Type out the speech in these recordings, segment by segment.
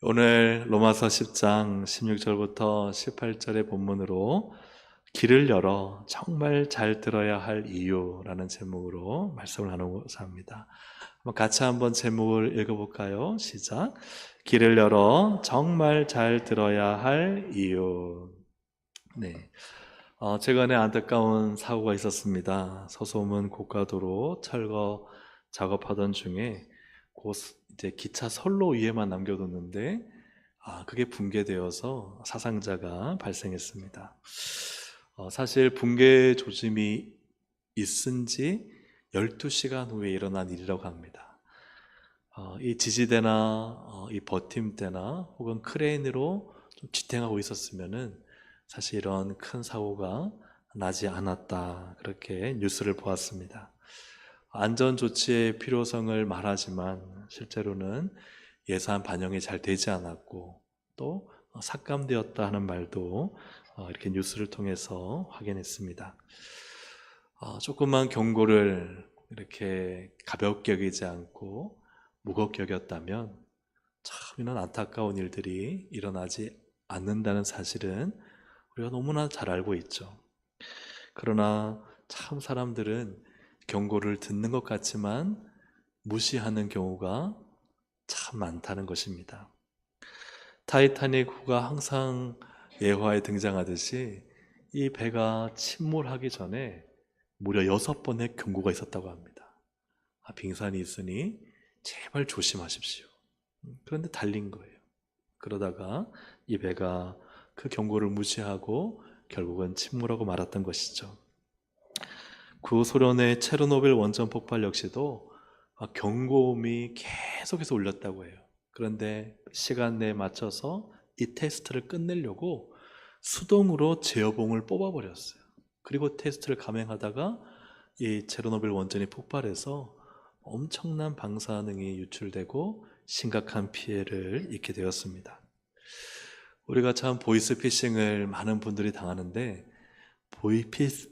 오늘 로마서 10장 16절부터 18절의 본문으로 길을 열어 정말 잘 들어야 할 이유라는 제목으로 말씀을 나누고자 합니다. 같이 한번 제목을 읽어볼까요? 시작. 길을 열어 정말 잘 들어야 할 이유. 네. 최근에 안타까운 사고가 있었습니다. 서소문 고가도로 철거 작업하던 중에 이제 기차 선로 위에만 남겨뒀는데 그게 붕괴되어서 사상자가 발생했습니다. 사실 붕괴 조짐이 있은 지 12시간 후에 일어난 일이라고 합니다. 이 지지대나 이 버팀대나 혹은 크레인으로 좀 지탱하고 있었으면은 사실 이런 큰 사고가 나지 않았다, 그렇게 뉴스를 보았습니다. 안전 조치의 필요성을 말하지만 실제로는 예산 반영이 잘 되지 않았고 또 삭감되었다 하는 말도 이렇게 뉴스를 통해서 확인했습니다. 조금만 경고를 이렇게 가볍게 여기지 않고 무겁게 여겼다면 참 이런 안타까운 일들이 일어나지 않는다는 사실은 우리가 너무나 잘 알고 있죠. 그러나 참 사람들은 경고를 듣는 것 같지만 무시하는 경우가 참 많다는 것입니다. 타이타닉호가 항상 예화에 등장하듯이 이 배가 침몰하기 전에 무려 6번의 경고가 있었다고 합니다. 빙산이 있으니 제발 조심하십시오. 그런데 달린 거예요. 그러다가 이 배가 그 경고를 무시하고 결국은 침몰하고 말았던 것이죠. 구소련의 체르노빌 원전 폭발 역시도 경고음이 계속해서 울렸다고 해요. 그런데 시간 내에 맞춰서 이 테스트를 끝내려고 수동으로 제어봉을 뽑아버렸어요. 그리고 테스트를 감행하다가 이 체르노빌 원전이 폭발해서 엄청난 방사능이 유출되고 심각한 피해를 입게 되었습니다. 우리가 참 보이스피싱을 많은 분들이 당하는데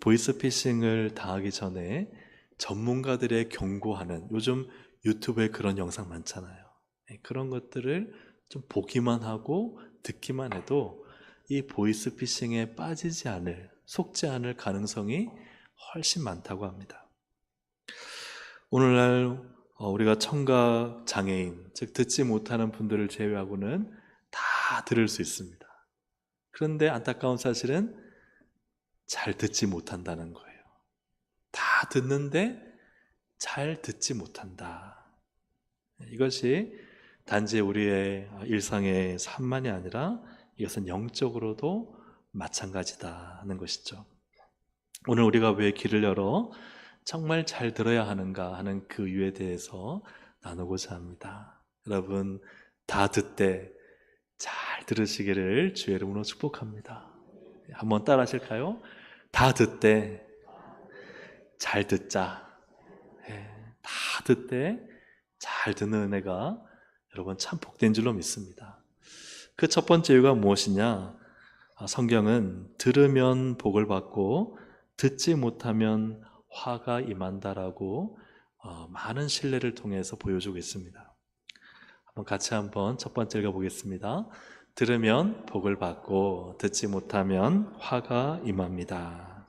보이스피싱을 당하기 전에 전문가들의 경고하는, 요즘 유튜브에 그런 영상 많잖아요. 그런 것들을 좀 보기만 하고 듣기만 해도 이 보이스피싱에 속지 않을 가능성이 훨씬 많다고 합니다. 오늘날 우리가 청각 장애인, 즉 듣지 못하는 분들을 제외하고는 다 들을 수 있습니다. 그런데 안타까운 사실은 잘 듣지 못한다는 거예요. 다 듣는데 잘 듣지 못한다. 이것이 단지 우리의 일상의 삶만이 아니라 이것은 영적으로도 마찬가지다 하는 것이죠. 오늘 우리가 왜 길을 열어 정말 잘 들어야 하는가 하는 그 이유에 대해서 나누고자 합니다. 여러분, 다 듣되 잘 들으시기를 주의 이름으로 축복합니다. 한번 따라 하실까요? 다 듣되 잘 듣자. 다 듣되 잘 듣는 은혜가 여러분 참 복된 줄로 믿습니다. 그 첫 번째 이유가 무엇이냐? 성경은 들으면 복을 받고 듣지 못하면 화가 임한다라고 많은 신뢰를 통해서 보여주고 있습니다. 같이 한번 첫 번째 읽어보겠습니다. 들으면 복을 받고 듣지 못하면 화가 임합니다.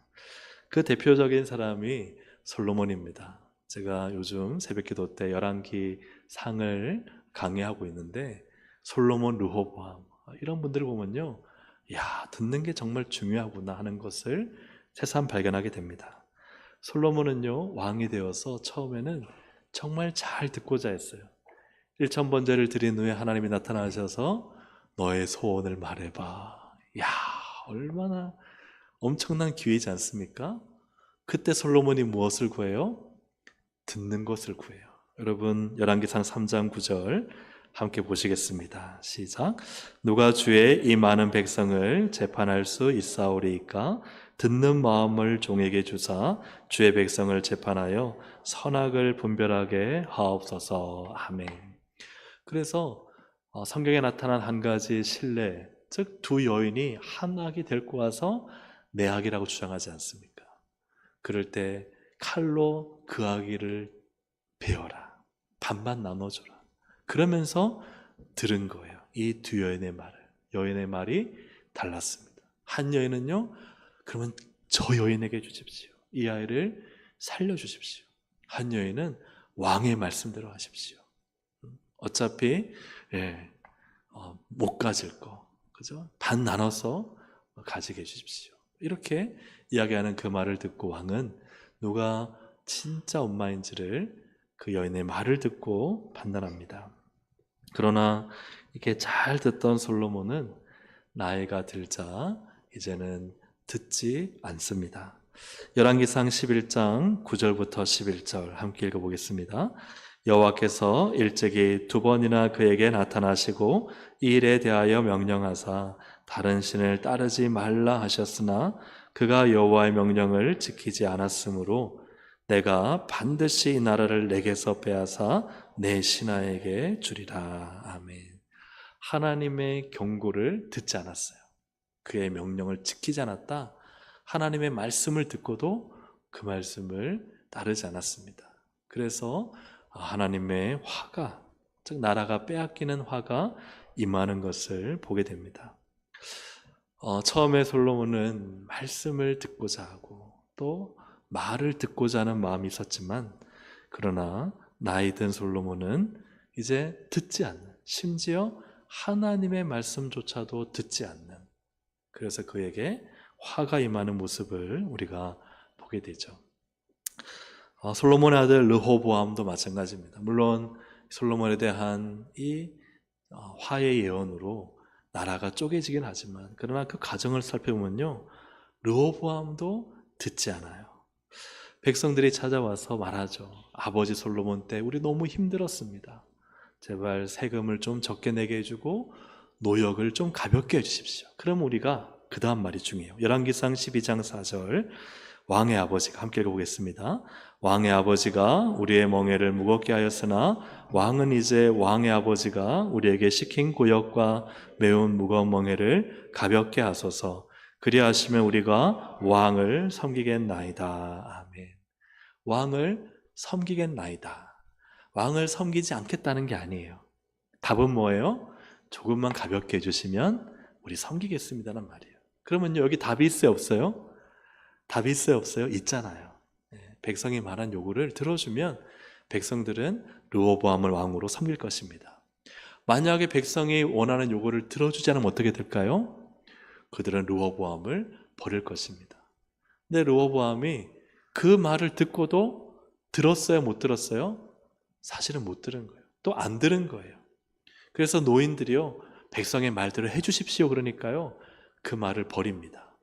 그 대표적인 사람이 솔로몬입니다. 제가 요즘 새벽기도 때 열왕기 상을 강의하고 있는데 솔로몬, 르호보암 이런 분들을 보면요, 야, 듣는 게 정말 중요하구나 하는 것을 새삼 발견하게 됩니다. 솔로몬은요, 왕이 되어서 처음에는 정말 잘 듣고자 했어요. 1,000번제를 드린 후에 하나님이 나타나셔서 너의 소원을 말해봐. 야, 얼마나 엄청난 기회이지 않습니까? 그때 솔로몬이 무엇을 구해요? 듣는 것을 구해요. 여러분, 열왕기상 3장 9절 함께 보시겠습니다. 시작. 누가 주의 이 많은 백성을 재판할 수 있사오리이까? 듣는 마음을 종에게 주사 주의 백성을 재판하여 선악을 분별하게 하옵소서. 아멘. 그래서 성경에 나타난 한 가지 신뢰, 즉 두 여인이 한 악이 데리고 와서 내 악이라고 주장하지 않습니까? 그럴 때 칼로 그 악의를 베어라, 반반 나눠줘라, 그러면서 들은 거예요. 이 두 여인의 말이 달랐습니다. 한 여인은요, 그러면 저 여인에게 주십시오. 이 아이를 살려주십시오. 한 여인은 왕의 말씀대로 하십시오. 어차피 못 가질 거, 그죠? 반 나눠서 가지게 해주십시오. 이렇게 이야기하는 그 말을 듣고 왕은 누가 진짜 엄마인지를 그 여인의 말을 듣고 판단합니다. 그러나 이렇게 잘 듣던 솔로몬은 나이가 들자 이제는 듣지 않습니다. 열왕기상 11장 9절부터 11절 함께 읽어보겠습니다. 여호와께서 일찍이 두 번이나 그에게 나타나시고 이 일에 대하여 명령하사 다른 신을 따르지 말라 하셨으나 그가 여호와의 명령을 지키지 않았으므로 내가 반드시 이 나라를 내게서 빼앗아 내 신하에게 주리라. 아멘. 하나님의 경고를 듣지 않았어요. 그의 명령을 지키지 않았다. 하나님의 말씀을 듣고도 그 말씀을 따르지 않았습니다. 그래서 하나님의 화가, 즉 나라가 빼앗기는 화가 임하는 것을 보게 됩니다. 처음에 솔로몬은 말씀을 듣고자 하고 또 말을 듣고자 하는 마음이 있었지만, 그러나 나이 든 솔로몬은 이제 듣지 않는, 심지어 하나님의 말씀조차도 듣지 않는, 그래서 그에게 화가 임하는 모습을 우리가 보게 되죠. 솔로몬의 아들 르호보암도 마찬가지입니다. 물론 솔로몬에 대한 이 화의 예언으로 나라가 쪼개지긴 하지만, 그러나 그 과정을 살펴보면요, 르호보암도 듣지 않아요. 백성들이 찾아와서 말하죠. 아버지 솔로몬 때 우리 너무 힘들었습니다. 제발 세금을 좀 적게 내게 해주고 노역을 좀 가볍게 해주십시오. 그럼 우리가, 그 다음 말이 중요해요. 열왕기상 12장 4절, 왕의 아버지가, 함께 읽어보겠습니다. 왕의 아버지가 우리의 멍에를 무겁게 하였으나 왕은 이제 왕의 아버지가 우리에게 시킨 고역과 매운 무거운 멍에를 가볍게 하소서. 그리하시면 우리가 왕을 섬기겠나이다. 아멘. 왕을 섬기겠나이다. 왕을 섬기지 않겠다는 게 아니에요. 답은 뭐예요? 조금만 가볍게 해주시면 우리 섬기겠습니다는 말이에요. 그러면 여기 답이 있어요, 없어요? 답이 있어요, 없어요? 있잖아요. 백성이 말한 요구를 들어주면 백성들은 르호보암을 왕으로 섬길 것입니다. 만약에 백성이 원하는 요구를 들어주지 않으면 어떻게 될까요? 그들은 르호보암을 버릴 것입니다. 근데 르호보암이 그 말을 듣고도 들었어요, 못 들었어요? 사실은 못 들은 거예요. 또 안 들은 거예요. 그래서 노인들이요, 백성의 말대로 해주십시오 그러니까요, 그 말을 버립니다.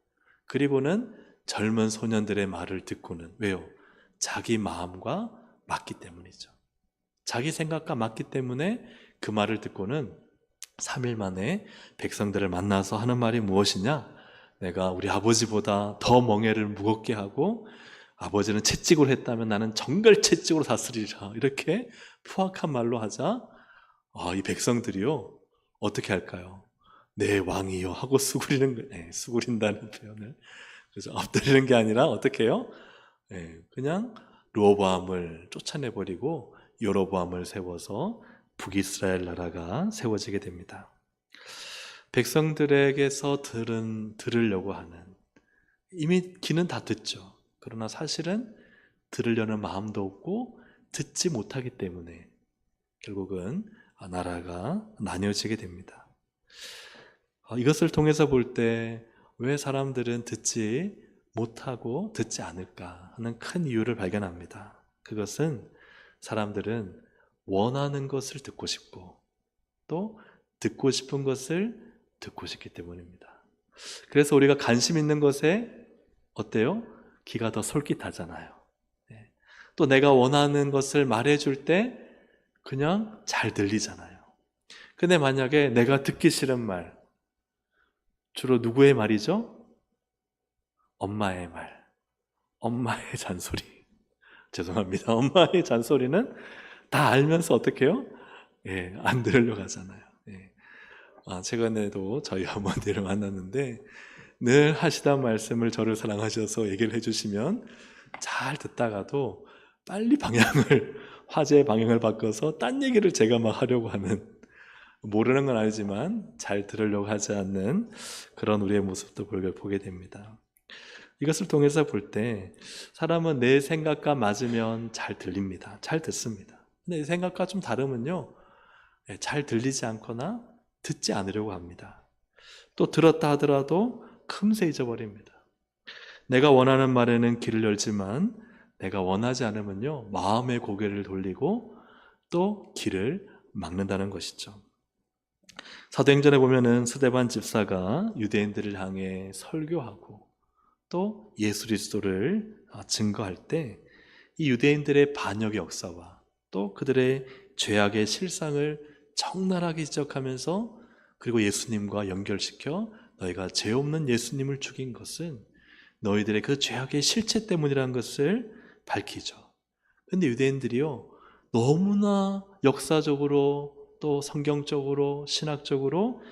그리고는 젊은 소년들의 말을 듣고는, 왜요? 자기 마음과 맞기 때문이죠. 자기 생각과 맞기 때문에 그 말을 듣고는 3일 만에 백성들을 만나서 하는 말이 무엇이냐? 내가 우리 아버지보다 더 멍에를 무겁게 하고 아버지는 채찍으로 했다면 나는 정갈 채찍으로 다스리라. 이렇게 포악한 말로 하자 이 백성들이요, 어떻게 할까요? 내 왕이요 하고 수구리는 거예요. 네, 수구린다는 표현을. 그래서 엎드리는 게 아니라 어떻게 해요? 그냥 르호보암을 쫓아내버리고 여로보암을 세워서 북이스라엘 나라가 세워지게 됩니다. 백성들에게서 들으려고 하는, 이미 귀는 다 듣죠. 그러나 사실은 들으려는 마음도 없고 듣지 못하기 때문에 결국은 나라가 나뉘어지게 됩니다. 이것을 통해서 볼 때 왜 사람들은 듣지 못하고 듣지 않을까 하는 큰 이유를 발견합니다. 그것은 사람들은 원하는 것을 듣고 싶고 또 듣고 싶은 것을 듣고 싶기 때문입니다. 그래서 우리가 관심 있는 것에 어때요? 귀가 더 솔깃하잖아요. 또 내가 원하는 것을 말해줄 때 그냥 잘 들리잖아요. 근데 만약에 내가 듣기 싫은 말, 주로 누구의 말이죠? 엄마의 말, 엄마의 잔소리. 죄송합니다. 엄마의 잔소리는 다 알면서 어떻게 해요? 안 들으려고 하잖아요. 최근에도 저희 어머니를 만났는데 늘 하시던 말씀을 저를 사랑하셔서 얘기를 해주시면 잘 듣다가도 빨리 화제의 방향을 바꿔서 딴 얘기를 제가 막 하려고 하는, 모르는 건 알지만 잘 들으려고 하지 않는 그런 우리의 모습도 보게 됩니다. 이것을 통해서 볼 때 사람은 내 생각과 맞으면 잘 들립니다. 잘 듣습니다. 근데 내 생각과 좀 다르면요, 잘 들리지 않거나 듣지 않으려고 합니다. 또 들었다 하더라도 금세 잊어버립니다. 내가 원하는 말에는 귀를 열지만 내가 원하지 않으면요, 마음의 고개를 돌리고 또 귀를 막는다는 것이죠. 사도행전에 보면은 스데반 집사가 유대인들을 향해 설교하고 또 예수 그리스도를 증거할 때 이 유대인들의 반역의 역사와 또 그들의 죄악의 실상을 적나라하게 지적하면서 그리고 예수님과 연결시켜 너희가 죄 없는 예수님을 죽인 것은 너희들의 그 죄악의 실체 때문이라는 것을 밝히죠. 근데 유대인들이요, 너무나 역사적으로 또 성경적으로 신학적으로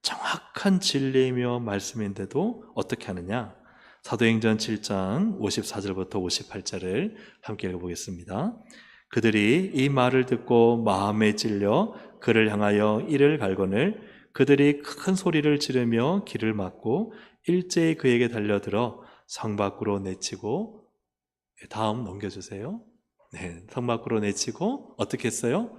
정확한 진리이며 말씀인데도 어떻게 하느냐? 사도행전 7장 54절부터 58절을 함께 읽어보겠습니다. 그들이 이 말을 듣고 마음에 찔려 그를 향하여 이를 갈거늘 그들이 큰 소리를 지르며 길을 막고 일제히 그에게 달려들어 성 밖으로 내치고, 다음 넘겨주세요. 네, 성 밖으로 내치고 어떻게 했어요?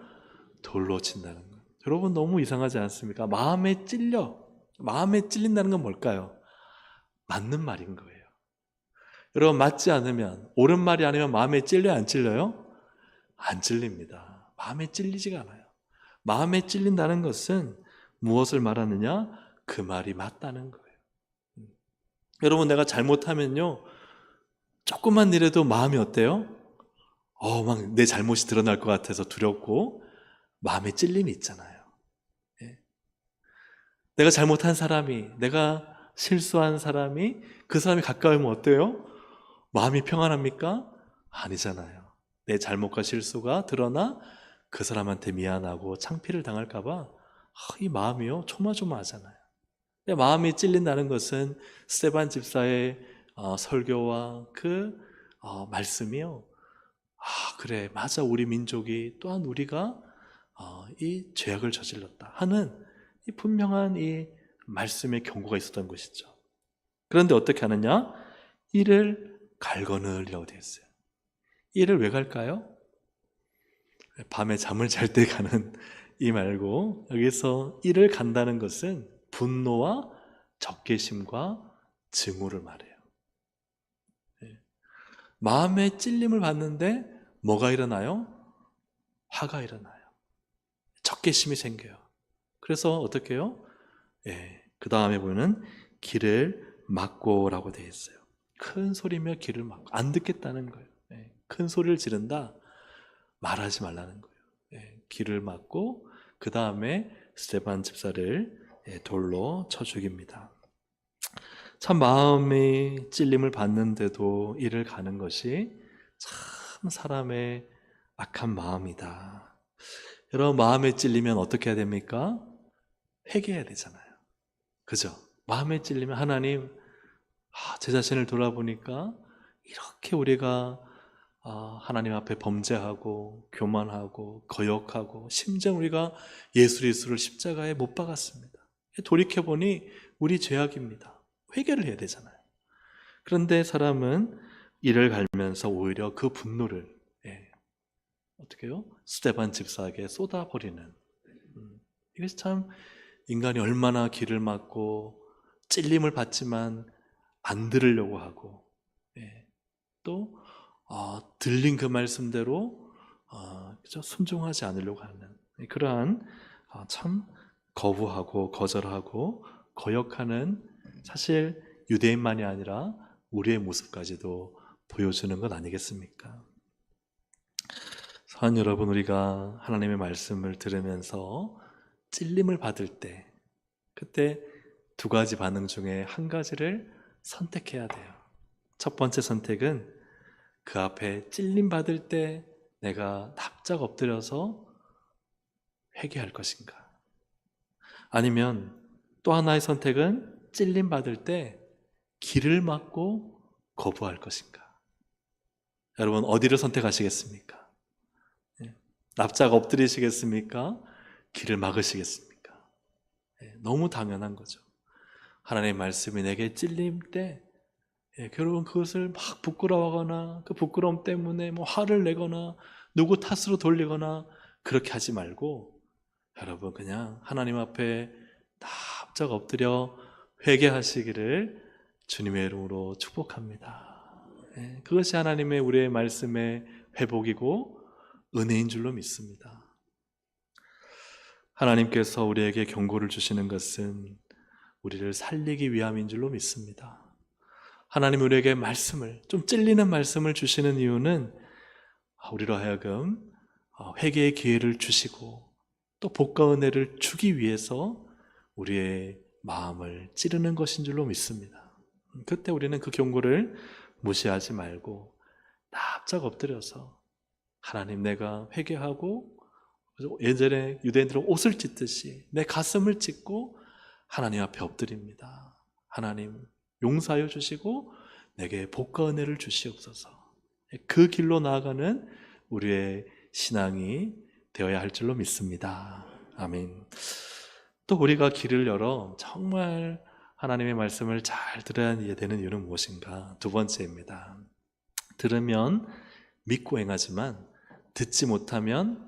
돌로 친다는 거예요. 여러분 너무 이상하지 않습니까? 마음에 찔린다는 건 뭘까요? 맞는 말인 거예요. 여러분 맞지 않으면, 옳은 말이 아니면 마음에 찔려요, 안 찔려요? 안 찔립니다. 마음에 찔리지가 않아요. 마음에 찔린다는 것은 무엇을 말하느냐? 그 말이 맞다는 거예요. 여러분 내가 잘못하면요, 조금만 이래도 마음이 어때요? 막 내 잘못이 드러날 것 같아서 두렵고 마음에 찔림이 있잖아요. 예. 내가 잘못한 사람이, 내가 실수한 사람이, 그 사람이 가까이 오면 어때요? 마음이 평안합니까? 아니잖아요. 내 잘못과 실수가 드러나 그 사람한테 미안하고 창피를 당할까봐 이 마음이요, 조마조마하잖아요. 마음이 찔린다는 것은 스데반 집사의 설교와 그 말씀이요, 그래 맞아, 우리 민족이 또한 우리가 이 죄악을 저질렀다 하는 이 분명한 이 말씀의 경고가 있었던 것이죠. 그런데 어떻게 하느냐? 이를 갈거늘이라고 되어 있어요. 이를 왜 갈까요? 밤에 잠을 잘 때 가는 이 말고, 여기서 이를 간다는 것은 분노와 적개심과 증오를 말해요. 마음의 찔림을 받는데 뭐가 일어나요? 화가 일어나요. 적개심이 생겨요. 그래서 어떻게 해요? 그 다음에 보면 길을 막고라고 되어 있어요. 큰 소리며 길을 막고, 안 듣겠다는 거예요. 큰 소리를 지른다, 말하지 말라는 거예요. 길을 막고 그 다음에 스데반 집사를 돌로 쳐 죽입니다. 참 마음의 찔림을 받는데도 이를 가는 것이 참 사람의 악한 마음이다. 여러분 마음에 찔리면 어떻게 해야 됩니까? 회개해야 되잖아요. 그죠? 마음에 찔리면 하나님, 제 자신을 돌아보니까 이렇게 우리가 하나님 앞에 범죄하고 교만하고 거역하고 심지어 우리가 예수 그리스도를 십자가에 못 박았습니다. 돌이켜보니 우리 죄악입니다. 회개를 해야 되잖아요. 그런데 사람은 이를 갈면서 오히려 그 분노를 어떻게 해요? 스데반 집사에게 쏟아버리는, 이것이 참 인간이 얼마나 길을 막고 찔림을 받지만 안 들으려고 하고 또 들린 그 말씀대로 순종하지 않으려고 하는 그러한 참 거부하고 거절하고 거역하는, 사실 유대인만이 아니라 우리의 모습까지도 보여주는 것 아니겠습니까? 사랑하는 여러분, 우리가 하나님의 말씀을 들으면서 찔림을 받을 때 그때 두 가지 반응 중에 한 가지를 선택해야 돼요. 첫 번째 선택은 그 앞에 찔림 받을 때 내가 납작 엎드려서 회개할 것인가, 아니면 또 하나의 선택은 찔림 받을 때 길을 막고 거부할 것인가. 여러분 어디를 선택하시겠습니까? 납작 엎드리시겠습니까? 길을 막으시겠습니까? 너무 당연한 거죠. 하나님의 말씀이 내게 찔림 때 결국은 그것을 막 부끄러워하거나 그 부끄러움 때문에 뭐 화를 내거나 누구 탓으로 돌리거나 그렇게 하지 말고 여러분 그냥 하나님 앞에 납작 엎드려 회개하시기를 주님의 이름으로 축복합니다. 그것이 하나님의 우리의 말씀의 회복이고 은혜인 줄로 믿습니다. 하나님께서 우리에게 경고를 주시는 것은 우리를 살리기 위함인 줄로 믿습니다. 하나님 우리에게 말씀을, 좀 찔리는 말씀을 주시는 이유는 우리로 하여금 회개의 기회를 주시고 또 복과 은혜를 주기 위해서 우리의 마음을 찌르는 것인 줄로 믿습니다. 그때 우리는 그 경고를 무시하지 말고 납작 엎드려서 하나님 내가 회개하고 예전에 유대인들은 옷을 찢듯이 내 가슴을 찢고 하나님 앞에 엎드립니다. 하나님 용서하여 주시고 내게 복과 은혜를 주시옵소서. 그 길로 나아가는 우리의 신앙이 되어야 할 줄로 믿습니다. 아멘. 또 우리가 길을 열어 정말 하나님의 말씀을 잘 들어야 되는 이유는 무엇인가? 두 번째입니다. 들으면 믿고 행하지만 듣지 못하면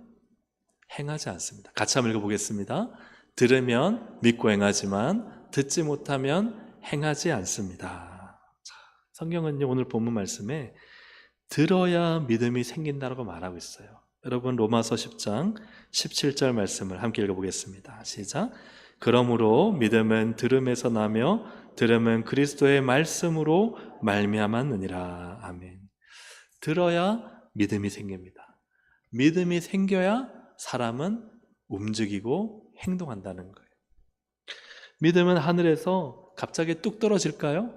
행하지 않습니다. 같이 한번 읽어보겠습니다. 들으면 믿고 행하지만 듣지 못하면 행하지 않습니다. 성경은요, 오늘 본문 말씀에 들어야 믿음이 생긴다고 말하고 있어요. 여러분 로마서 10장 17절 말씀을 함께 읽어보겠습니다. 시작. 그러므로 믿음은 들음에서 나며 들음은 그리스도의 말씀으로 말미암았느니라. 아멘. 들어야 믿음이 생깁니다. 믿음이 생겨야 사람은 움직이고 행동한다는 거예요. 믿음은 하늘에서 갑자기 뚝 떨어질까요?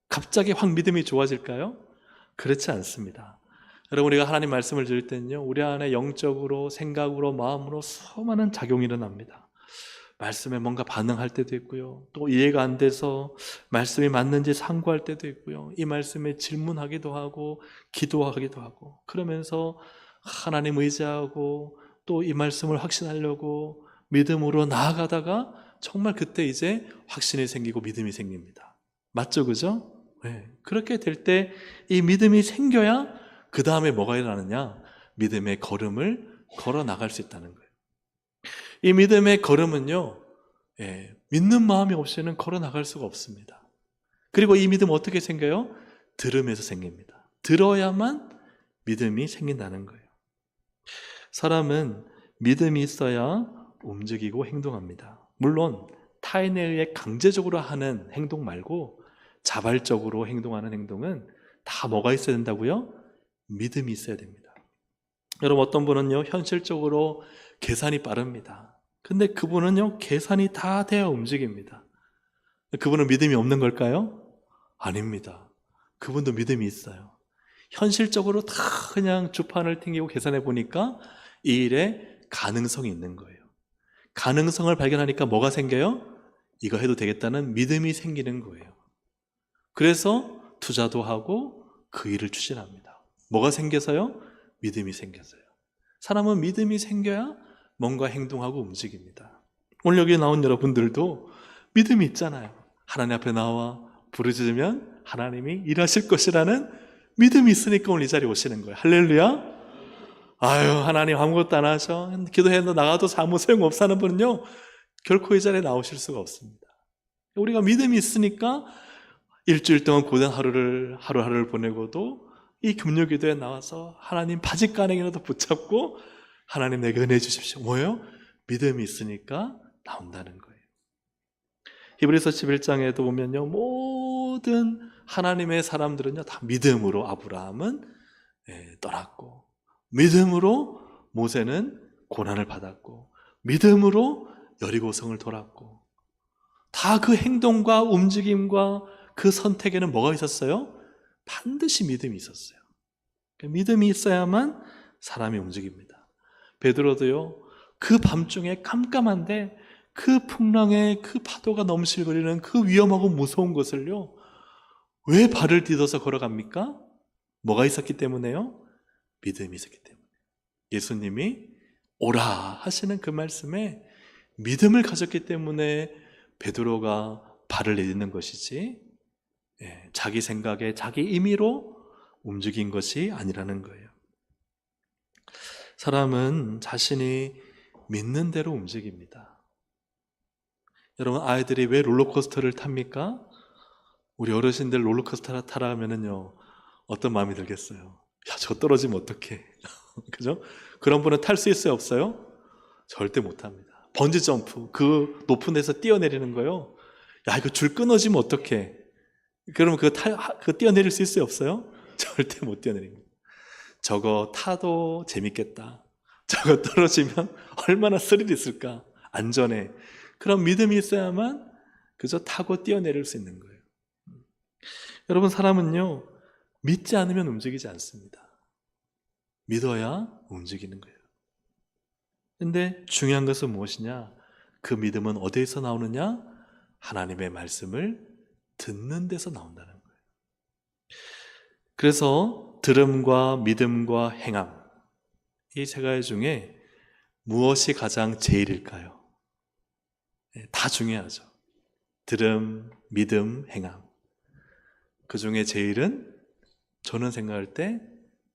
갑자기 확 믿음이 좋아질까요? 그렇지 않습니다. 여러분 우리가 하나님 말씀을 들을 때는요, 우리 안에 영적으로 생각으로 마음으로 수많은 작용이 일어납니다. 말씀에 뭔가 반응할 때도 있고요, 또 이해가 안 돼서 말씀이 맞는지 상고할 때도 있고요, 이 말씀에 질문하기도 하고 기도하기도 하고, 그러면서 하나님 의지하고 또 이 말씀을 확신하려고 믿음으로 나아가다가 정말 그때 이제 확신이 생기고 믿음이 생깁니다. 맞죠? 그죠? 네. 그렇게 될 때 이 믿음이 생겨야 그 다음에 뭐가 일어나느냐? 믿음의 걸음을 걸어 나갈 수 있다는 거예요. 이 믿음의 걸음은요, 믿는 마음이 없이는 걸어 나갈 수가 없습니다. 그리고 이 믿음 어떻게 생겨요? 들음에서 생깁니다. 들어야만 믿음이 생긴다는 거예요. 사람은 믿음이 있어야 움직이고 행동합니다. 물론 타인에 의해 강제적으로 하는 행동 말고 자발적으로 행동하는 행동은 다 뭐가 있어야 된다고요? 믿음이 있어야 됩니다. 여러분 어떤 분은요, 현실적으로 계산이 빠릅니다. 근데 그분은요, 계산이 다 돼야 움직입니다. 그분은 믿음이 없는 걸까요? 아닙니다. 그분도 믿음이 있어요. 현실적으로 다 그냥 주판을 튕기고 계산해 보니까 이 일에 가능성이 있는 거예요. 가능성을 발견하니까 뭐가 생겨요? 이거 해도 되겠다는 믿음이 생기는 거예요. 그래서 투자도 하고 그 일을 추진합니다. 뭐가 생겨서요? 믿음이 생겨서요. 사람은 믿음이 생겨야 뭔가 행동하고 움직입니다. 오늘 여기 나온 여러분들도 믿음이 있잖아요. 하나님 앞에 나와 부르짖으면 하나님이 일하실 것이라는 믿음이 있으니까 오늘 이 자리에 오시는 거예요. 할렐루야. 아유, 하나님 아무것도 안 하셔, 기도해 나가도 아무 소용없어 하는 분은요, 결코 이 자리에 나오실 수가 없습니다. 우리가 믿음이 있으니까 일주일 동안 고된 하루하루를 보내고도 이 금요기도에 나와서 하나님 바짓가랑이라도 붙잡고 하나님 내게 은혜 주십시오. 뭐예요? 믿음이 있으니까 나온다는 거예요. 히브리서 11장에도 보면요, 모든 하나님의 사람들은요 다 믿음으로 아브라함은 떠났고, 믿음으로 모세는 고난을 받았고, 믿음으로 여리고성을 돌았고, 다 그 행동과 움직임과 그 선택에는 뭐가 있었어요? 반드시 믿음이 있었어요. 믿음이 있어야만 사람이 움직입니다. 베드로도요, 그 밤중에 깜깜한데 그 풍랑에 그 파도가 넘실거리는 그 위험하고 무서운 것을요, 왜 발을 디뎌서 걸어갑니까? 뭐가 있었기 때문에요? 믿음이 있었기 때문에. 예수님이 오라 하시는 그 말씀에 믿음을 가졌기 때문에 베드로가 발을 내딛는 것이지 자기 생각에 자기 임의로 움직인 것이 아니라는 거예요. 사람은 자신이 믿는 대로 움직입니다. 여러분, 아이들이 왜 롤러코스터를 탑니까? 우리 어르신들 롤러코스터 타라 하면은요, 어떤 마음이 들겠어요? 야, 저거 떨어지면 어떡해. 그죠? 그런 분은 탈 수 있어요, 없어요? 절대 못 합니다. 번지 점프, 그 높은 데서 뛰어내리는 거요. 야, 이거 줄 끊어지면 어떡해. 그러면 그거 뛰어내릴 수 있어요, 없어요? 절대 못 뛰어내립니다. 저거 타도 재밌겠다. 저거 떨어지면 얼마나 스릴 있을까? 안전해. 그런 믿음이 있어야만 그저 타고 뛰어내릴 수 있는 거예요. 여러분, 사람은요, 믿지 않으면 움직이지 않습니다. 믿어야 움직이는 거예요. 근데 중요한 것은 무엇이냐? 그 믿음은 어디에서 나오느냐? 하나님의 말씀을 듣는 데서 나온다는 거예요. 그래서 들음과 믿음과 행함, 이 세 가지 중에 무엇이 가장 제일일까요? 다 중요하죠. 들음, 믿음, 행함. 그 중에 제일은 저는 생각할 때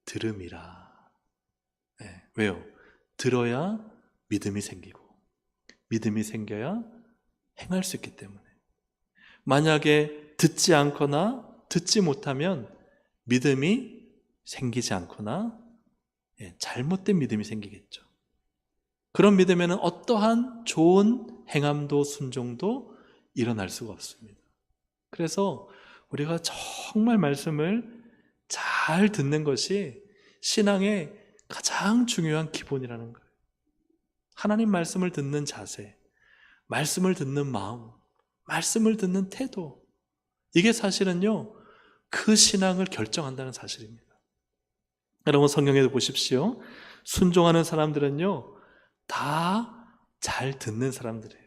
들음이라. 왜요? 들어야 믿음이 생기고, 믿음이 생겨야 행할 수 있기 때문에. 만약에 듣지 않거나 듣지 못하면 믿음이 생기지 않거나 잘못된 믿음이 생기겠죠. 그런 믿음에는 어떠한 좋은 행함도 순종도 일어날 수가 없습니다. 그래서 우리가 정말 말씀을 잘 듣는 것이 신앙의 가장 중요한 기본이라는 거예요. 하나님 말씀을 듣는 자세, 말씀을 듣는 마음, 말씀을 듣는 태도, 이게 사실은요, 그 신앙을 결정한다는 사실입니다. 여러분, 성경에도 보십시오. 순종하는 사람들은요, 다 잘 듣는 사람들이에요.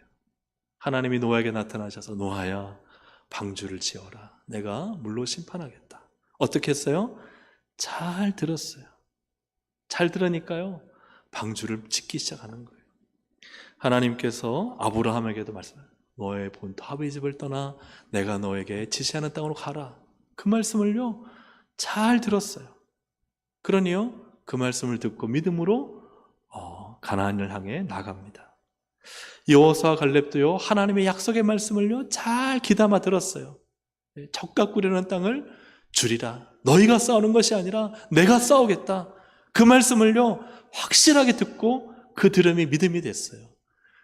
하나님이 노아에게 나타나셔서 노아야, 방주를 지어라. 내가 물로 심판하겠다. 어떻게 했어요? 잘 들었어요. 잘 들으니까요, 방주를 짓기 시작하는 거예요. 하나님께서 아브라함에게도 말씀하세요. 너의 본토 아버지 집을 떠나 내가 너에게 지시하는 땅으로 가라. 그 말씀을요, 잘 들었어요. 그러니요, 그 말씀을 듣고 믿음으로 가나안을 향해 나갑니다. 여호수아 갈렙도요, 하나님의 약속의 말씀을요, 잘 귀담아 들었어요. 적과 꾸려는 땅을 주리라. 너희가 싸우는 것이 아니라 내가 싸우겠다. 그 말씀을요, 확실하게 듣고 그 들음이 믿음이 됐어요.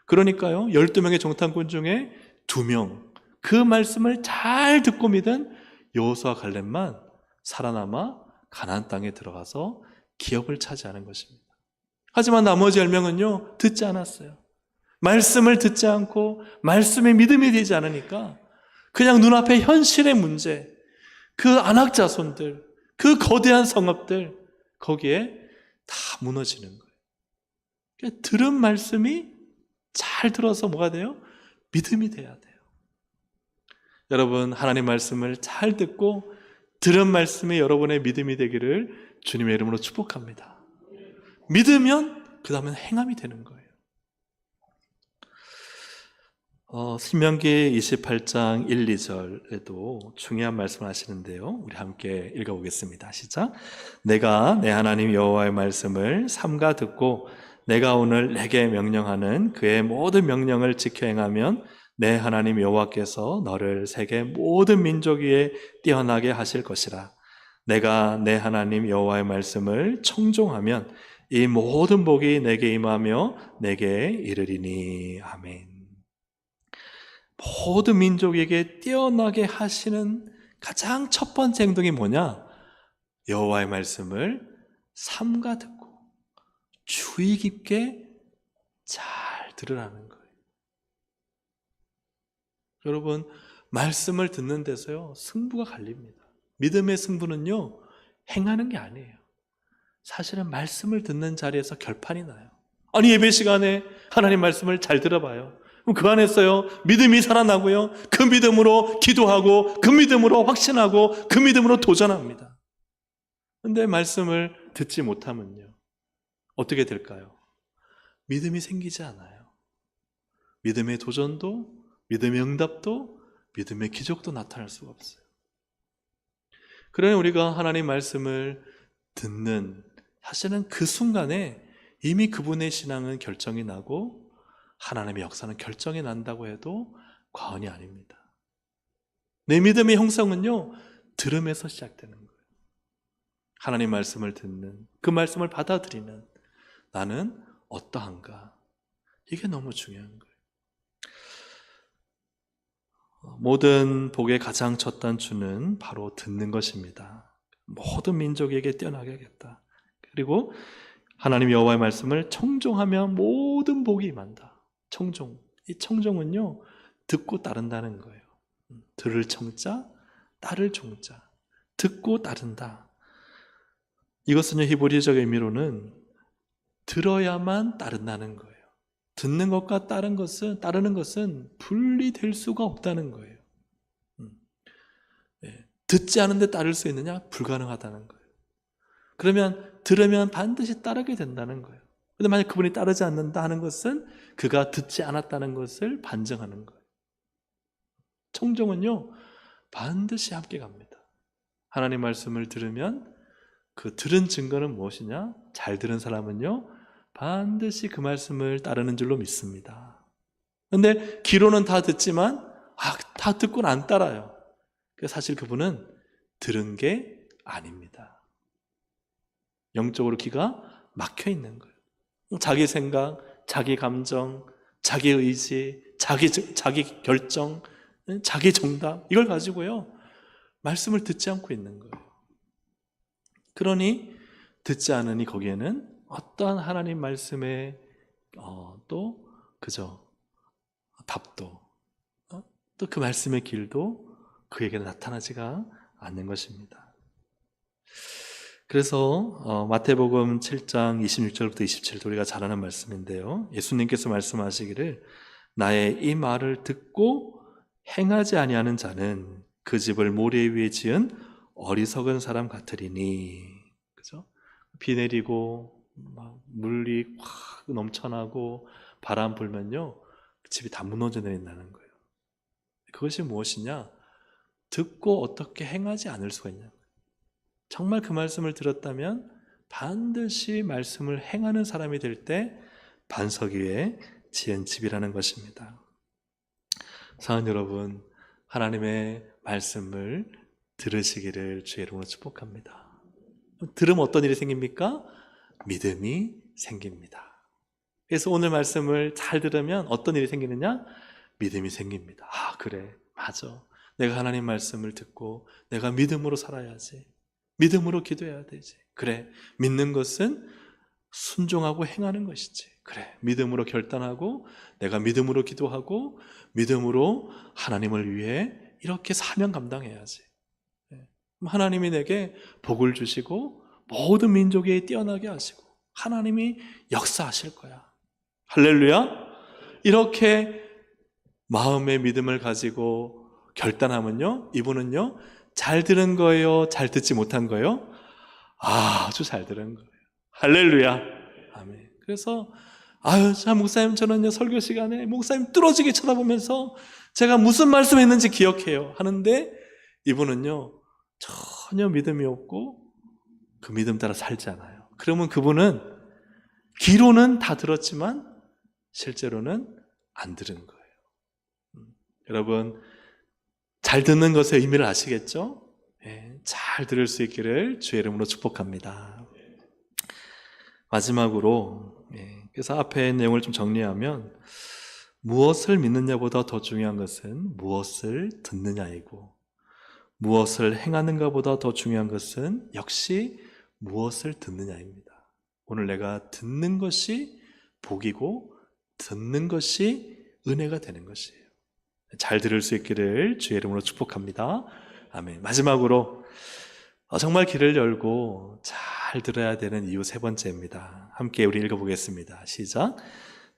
그러니까요, 12명의 정탐꾼 중에 2명, 그 말씀을 잘 듣고 믿은 여호수아 갈렙만 살아남아 가나안 땅에 들어가서 기업을 차지하는 것입니다. 하지만 나머지 10명은요, 듣지 않았어요. 말씀을 듣지 않고 말씀에 믿음이 되지 않으니까 그냥 눈앞에 현실의 문제, 그 안악 자손들, 그 거대한 성읍들, 거기에 다 무너지는 거예요. 그러니까 들은 말씀이 잘 들어서 뭐가 돼요? 믿음이 돼야 돼요. 여러분, 하나님 말씀을 잘 듣고 들은 말씀이 여러분의 믿음이 되기를 주님의 이름으로 축복합니다. 믿으면 그 다음엔 행함이 되는 거예요. 신명기 28장 1, 2절에도 중요한 말씀을 하시는데요, 우리 함께 읽어보겠습니다. 시작. 내가 내 하나님 여호와의 말씀을 삼가 듣고 내가 오늘 내게 명령하는 그의 모든 명령을 지켜 행하면 내 하나님 여호와께서 너를 세계 모든 민족 위에 뛰어나게 하실 것이라. 내가 내 하나님 여호와의 말씀을 청종하면 이 모든 복이 내게 임하며 내게 이르리니. 아멘. 모든 민족에게 뛰어나게 하시는 가장 첫 번째 행동이 뭐냐? 여호와의 말씀을 삼가 듣고 주의 깊게 잘 들으라는 거예요. 여러분, 말씀을 듣는 데서요, 승부가 갈립니다. 믿음의 승부는요, 행하는 게 아니에요. 사실은 말씀을 듣는 자리에서 결판이 나요. 아니, 예배 시간에 하나님 말씀을 잘 들어봐요. 그럼 그 안에서요, 믿음이 살아나고요, 그 믿음으로 기도하고 그 믿음으로 확신하고 그 믿음으로 도전합니다. 그런데 말씀을 듣지 못하면요, 어떻게 될까요? 믿음이 생기지 않아요. 믿음의 도전도 믿음의 응답도 믿음의 기적도 나타날 수가 없어요. 그러니 우리가 하나님 말씀을 듣는, 사실은 그 순간에 이미 그분의 신앙은 결정이 나고 하나님의 역사는 결정이 난다고 해도 과언이 아닙니다. 내 믿음의 형성은요, 들음에서 시작되는 거예요. 하나님 말씀을 듣는, 그 말씀을 받아들이는 나는 어떠한가, 이게 너무 중요한 거예요. 모든 복의 가장 첫 단추는 바로 듣는 것입니다. 모든 민족에게 뛰어나게 하겠다. 그리고 하나님 여호와의 말씀을 청종하면 모든 복이 임한다. 청종. 이 청종은요, 듣고 따른다는 거예요. 들을 청자, 따를 종자. 듣고 따른다. 이것은요, 히브리적 의미로는 들어야만 따른다는 거예요. 듣는 것과 따르는 것은 분리될 수가 없다는 거예요. 듣지 않은데 따를 수 있느냐? 불가능하다는 거예요. 그러면 들으면 반드시 따르게 된다는 거예요. 그런데 만약 그분이 따르지 않는다 하는 것은 그가 듣지 않았다는 것을 반증하는 거예요. 청종은요, 반드시 함께 갑니다. 하나님 말씀을 들으면 그 들은 증거는 무엇이냐? 잘 들은 사람은요, 반드시 그 말씀을 따르는 줄로 믿습니다. 그런데 귀로는 다 듣지만 다 듣고는 안 따라요. 사실 그분은 들은 게 아닙니다. 영적으로 귀가 막혀 있는 거예요. 자기 생각, 자기 감정, 자기 의지, 자기 결정, 자기 정답, 이걸 가지고요, 말씀을 듣지 않고 있는 거예요. 그러니 듣지 않으니 거기에는 어떠한 하나님 말씀의 또 그저 답도 또 그 말씀의 길도 그에게는 나타나지가 않는 것입니다. 그래서 마태복음 7장 26절부터 27절, 우리가 잘 아는 말씀인데요, 예수님께서 말씀하시기를 나의 이 말을 듣고 행하지 아니하는 자는 그 집을 모래 위에 지은 어리석은 사람 같으리니. 그죠? 비 내리고 막 물이 확 넘쳐나고 바람 불면요, 집이 다 무너져 내린다는 거예요. 그것이 무엇이냐? 듣고 어떻게 행하지 않을 수가 있냐. 정말 그 말씀을 들었다면 반드시 말씀을 행하는 사람이 될 때 반석 위에 지은 집이라는 것입니다. 사랑하는 여러분, 하나님의 말씀을 들으시기를 주의 이름으로 축복합니다. 들으면 어떤 일이 생깁니까? 믿음이 생깁니다. 그래서 오늘 말씀을 잘 들으면 어떤 일이 생기느냐? 믿음이 생깁니다. 아, 그래, 맞아. 내가 하나님 말씀을 듣고 내가 믿음으로 살아야지. 믿음으로 기도해야 되지. 그래, 믿는 것은 순종하고 행하는 것이지. 그래, 믿음으로 결단하고 내가 믿음으로 기도하고 믿음으로 하나님을 위해 이렇게 사명 감당해야지. 하나님이 내게 복을 주시고 모든 민족에 뛰어나게 하시고 하나님이 역사하실 거야. 할렐루야. 이렇게 마음의 믿음을 가지고 결단하면요, 이분은요, 잘 들은 거예요? 잘 듣지 못한 거예요? 아주 잘 들은 거예요. 할렐루야. 아멘. 그래서 참 목사님, 저는요, 설교 시간에 목사님 뚫어지게 쳐다보면서 제가 무슨 말씀했는지 기억해요 하는데, 이분은요, 전혀 믿음이 없고 그 믿음 따라 살지 않아요. 그러면 그분은 귀로는 다 들었지만 실제로는 안 들은 거예요. 여러분, 잘 듣는 것의 의미를 아시겠죠? 잘 들을 수 있기를 주의 이름으로 축복합니다. 마지막으로, 그래서 앞에 내용을 좀 정리하면, 무엇을 믿느냐보다 더 중요한 것은 무엇을 듣느냐이고, 무엇을 행하는가보다 더 중요한 것은 역시 무엇을 듣느냐입니다. 오늘 내가 듣는 것이 복이고 듣는 것이 은혜가 되는 것이에요. 잘 들을 수 있기를 주의 이름으로 축복합니다. 아멘. 마지막으로 정말 귀를 열고 잘 들어야 되는 이유 세 번째입니다. 함께 우리 읽어보겠습니다. 시작.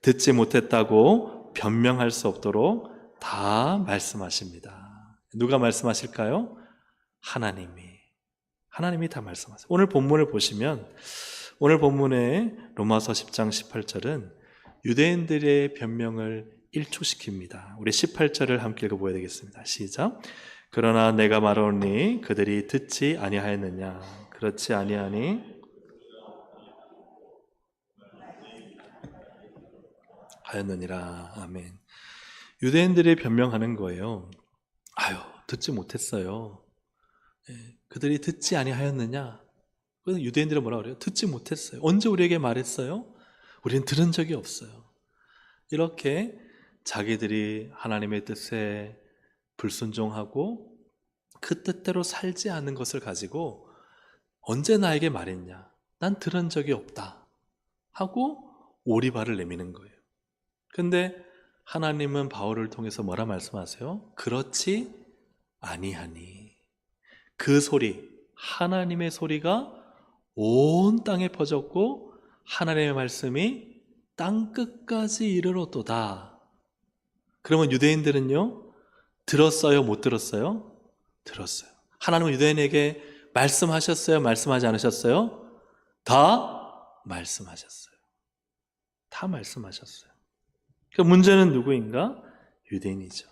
듣지 못했다고 변명할 수 없도록 다 말씀하십니다. 누가 말씀하실까요? 하나님이 다 말씀하세요. 오늘 본문을 보시면, 오늘 본문의 로마서 10장 18절은 유대인들의 변명을 일축시킵니다. 우리 18절을 함께 읽어보아야 되겠습니다. 시작. 그러나 내가 말하오니 그들이 듣지 아니하였느냐. 그렇지 아니하니 하였느니라. 아멘. 유대인들이 변명하는 거예요. 아유, 듣지 못했어요. 그들이 듣지 아니하였느냐. 그래서 유대인들은 뭐라 그래요? 듣지 못했어요. 언제 우리에게 말했어요? 우리는 들은 적이 없어요. 이렇게 자기들이 하나님의 뜻에 불순종하고 그 뜻대로 살지 않는 것을 가지고 언제 나에게 말했냐? 난 들은 적이 없다 하고 오리발을 내미는 거예요. 근데 하나님은 바울을 통해서 뭐라 말씀하세요? 그렇지 아니하니. 그 소리, 하나님의 소리가 온 땅에 퍼졌고 하나님의 말씀이 땅 끝까지 이르렀도다. 그러면 유대인들은요, 들었어요? 못 들었어요? 들었어요. 하나님은 유대인에게 말씀하셨어요? 말씀하지 않으셨어요? 다 말씀하셨어요. 다 말씀하셨어요. 그 문제는 누구인가? 유대인이죠.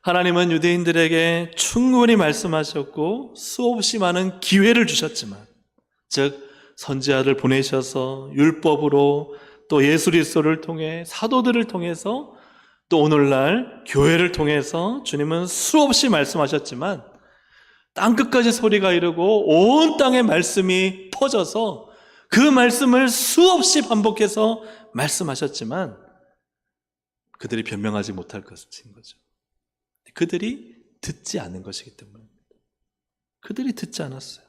하나님은 유대인들에게 충분히 말씀하셨고 수없이 많은 기회를 주셨지만, 즉 선지자를 보내셔서 율법으로 또 예수 그리스도를 통해 사도들을 통해서 또 오늘날 교회를 통해서 주님은 수없이 말씀하셨지만 땅끝까지 소리가 이르고 온 땅에 말씀이 퍼져서 그 말씀을 수없이 반복해서 말씀하셨지만 그들이 변명하지 못할 것인 거죠. 그들이 듣지 않은 것이기 때문입니다. 그들이 듣지 않았어요.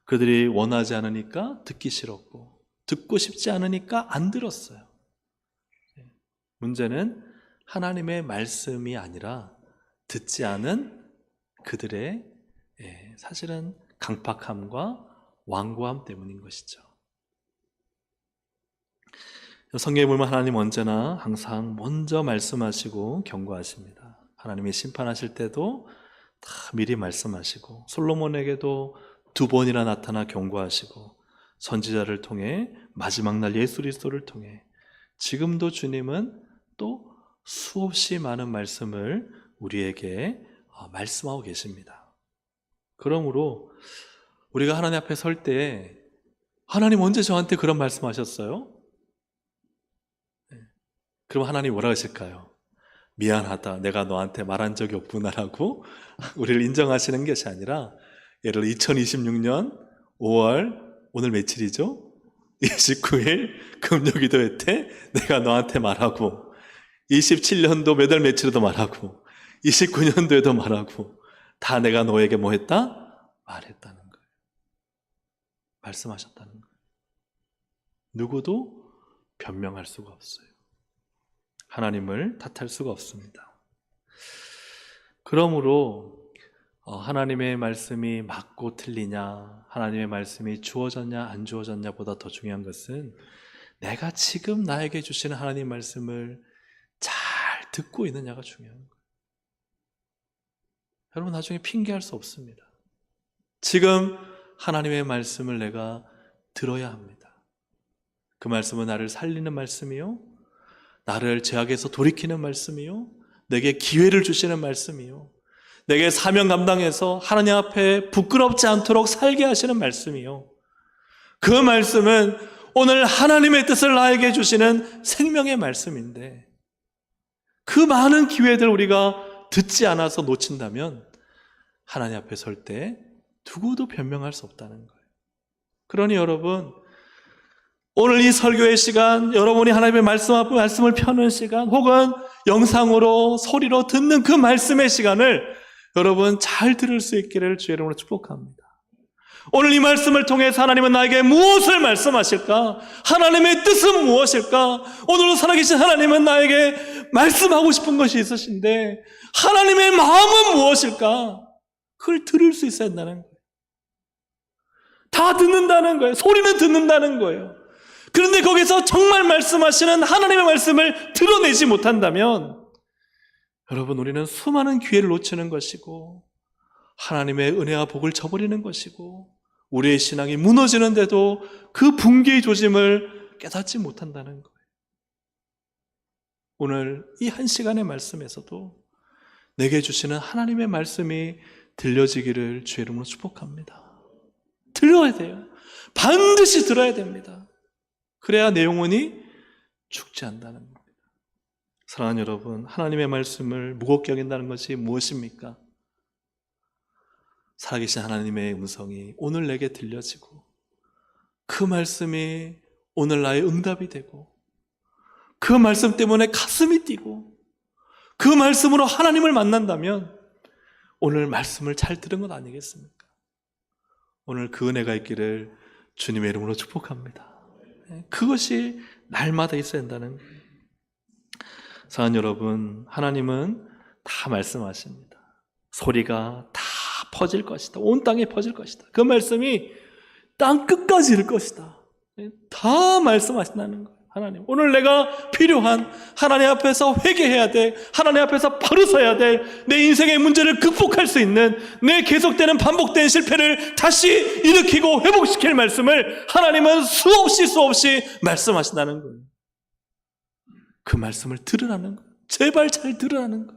그들이 원하지 않으니까 듣기 싫었고 듣고 싶지 않으니까 안 들었어요. 문제는 하나님의 말씀이 아니라 듣지 않은 그들의 사실은 강팍함과 완고함 때문인 것이죠. 성경에 보면 하나님 언제나 항상 먼저 말씀하시고 경고하십니다. 하나님이 심판하실 때도 다 미리 말씀하시고 솔로몬에게도 2번이나 나타나 경고하시고 선지자를 통해 마지막 날 예수 그리스도를 통해 지금도 주님은 또 수없이 많은 말씀을 우리에게 말씀하고 계십니다. 그러므로 우리가 하나님 앞에 설 때 하나님 언제 저한테 그런 말씀하셨어요? 그럼 하나님 뭐라 하실까요? 미안하다, 내가 너한테 말한 적이 없구나라고 우리를 인정하시는 것이 아니라, 예를 들어 2026년 5월 오늘 며칠이죠? 29일 금요기도회 때 내가 너한테 말하고 27년도 몇 월 며칠에도 말하고 29년도에도 말하고 다 내가 너에게 뭐 했다? 말했다는 거예요. 말씀하셨다는 거예요. 누구도 변명할 수가 없어요. 하나님을 탓할 수가 없습니다. 그러므로 하나님의 말씀이 맞고 틀리냐, 하나님의 말씀이 주어졌냐 안 주어졌냐 보다 더 중요한 것은 내가 지금 나에게 주시는 하나님 말씀을 잘 듣고 있느냐가 중요한 거예요. 여러분, 나중에 핑계할 수 없습니다. 지금 하나님의 말씀을 내가 들어야 합니다. 그 말씀은 나를 살리는 말씀이요, 나를 죄악에서 돌이키는 말씀이요, 내게 기회를 주시는 말씀이요, 내게 사명 감당해서 하나님 앞에 부끄럽지 않도록 살게 하시는 말씀이요, 그 말씀은 오늘 하나님의 뜻을 나에게 주시는 생명의 말씀인데, 그 많은 기회들 우리가 듣지 않아서 놓친다면 하나님 앞에 설 때 누구도 변명할 수 없다는 거예요. 그러니 여러분, 오늘 이 설교의 시간, 여러분이 하나님의 말씀을 펴는 시간, 혹은 영상으로 소리로 듣는 그 말씀의 시간을 여러분 잘 들을 수 있기를 주의 이름으로 축복합니다. 오늘 이 말씀을 통해서 하나님은 나에게 무엇을 말씀하실까? 하나님의 뜻은 무엇일까? 오늘도 살아계신 하나님은 나에게 말씀하고 싶은 것이 있으신데 하나님의 마음은 무엇일까? 그걸 들을 수 있어야 한다는 거예요. 다 듣는다는 거예요. 소리는 듣는다는 거예요. 그런데 거기서 정말 말씀하시는 하나님의 말씀을 드러내지 못한다면 여러분, 우리는 수많은 기회를 놓치는 것이고 하나님의 은혜와 복을 저버리는 것이고 우리의 신앙이 무너지는데도 그 붕괴의 조짐을 깨닫지 못한다는 거예요. 오늘 이 한 시간의 말씀에서도 내게 주시는 하나님의 말씀이 들려지기를 주의 이름으로 축복합니다. 들어야 돼요. 반드시 들어야 됩니다. 그래야 내 영혼이 죽지 않는다는 겁니다. 사랑하는 여러분, 하나님의 말씀을 무겁게 여긴다는 것이 무엇입니까? 살아계신 하나님의 음성이 오늘 내게 들려지고 그 말씀이 오늘 나의 응답이 되고 그 말씀 때문에 가슴이 뛰고 그 말씀으로 하나님을 만난다면 오늘 말씀을 잘 들은 것 아니겠습니까? 오늘 그 은혜가 있기를 주님의 이름으로 축복합니다. 그것이 날마다 있어야 한다는 거예요. 사랑하는 여러분, 하나님은 다 말씀하십니다. 소리가 다 퍼질 것이다. 온 땅에 퍼질 것이다. 그 말씀이 땅 끝까지 이를 것이다. 다 말씀하신다는 거예요. 하나님, 오늘 내가 필요한 하나님 앞에서 회개해야 돼. 하나님 앞에서 바로 서야 돼. 내 인생의 문제를 극복할 수 있는 내 계속되는 반복된 실패를 다시 일으키고 회복시킬 말씀을 하나님은 수없이 말씀하신다는 거예요. 그 말씀을 들으라는 거예요. 제발 잘 들으라는 거예요.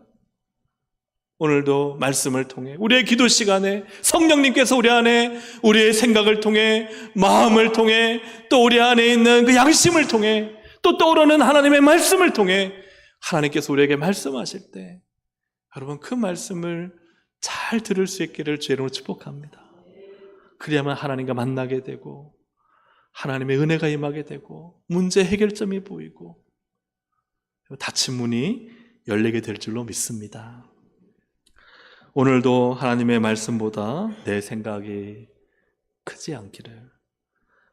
오늘도 말씀을 통해 우리의 기도 시간에 성령님께서 우리 안에 우리의 생각을 통해 마음을 통해 또 우리 안에 있는 그 양심을 통해 또 떠오르는 하나님의 말씀을 통해 하나님께서 우리에게 말씀하실 때 여러분 그 말씀을 잘 들을 수 있기를 주의 이름으로 축복합니다. 그래야만 하나님과 만나게 되고 하나님의 은혜가 임하게 되고 문제 해결점이 보이고 닫힌 문이 열리게 될 줄로 믿습니다. 오늘도 하나님의 말씀보다 내 생각이 크지 않기를,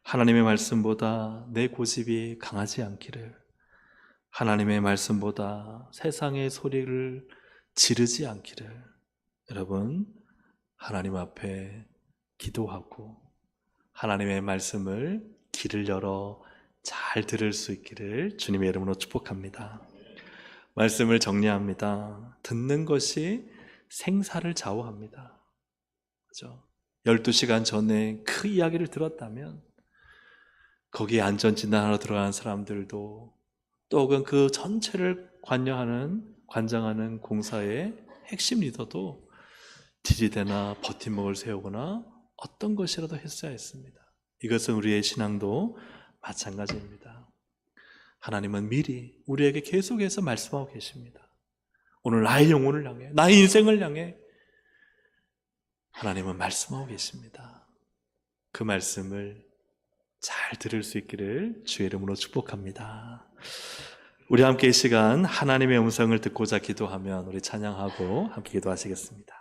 하나님의 말씀보다 내 고집이 강하지 않기를, 하나님의 말씀보다 세상의 소리를 지르지 않기를 여러분 하나님 앞에 기도하고 하나님의 말씀을 귀를 열어 잘 들을 수 있기를 주님의 이름으로 축복합니다. 말씀을 정리합니다. 듣는 것이 생사를 좌우합니다. 그렇죠? 12시간 전에 그 이야기를 들었다면 거기에 안전진단하러 들어가는 사람들도 또 혹은 그 전체를 관장하는 공사의 핵심 리더도 지지대나 버팀목을 세우거나 어떤 것이라도 했어야 했습니다. 이것은 우리의 신앙도 마찬가지입니다. 하나님은 미리 우리에게 계속해서 말씀하고 계십니다. 오늘 나의 영혼을 향해, 나의 인생을 향해 하나님은 말씀하고 계십니다. 그 말씀을 잘 들을 수 있기를 주의 이름으로 축복합니다. 우리 함께 이 시간 하나님의 음성을 듣고자 기도하면 우리 찬양하고 함께 기도하시겠습니다.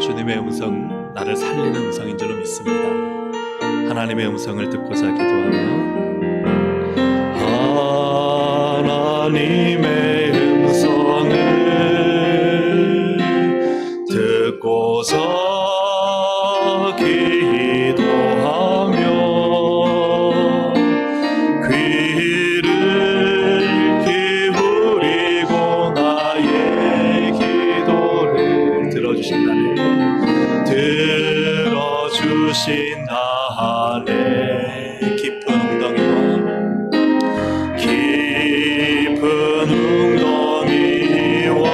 주님의 음성, 나를 살리는 음성인 줄로 믿습니다. 하나님의 음성을 듣고자 기도하면 하나님의 음성을 듣고자 기도하며 귀를 기울이고 나의 기도를 들어주신다네. 들어주신다네. 깊은 웅덩이와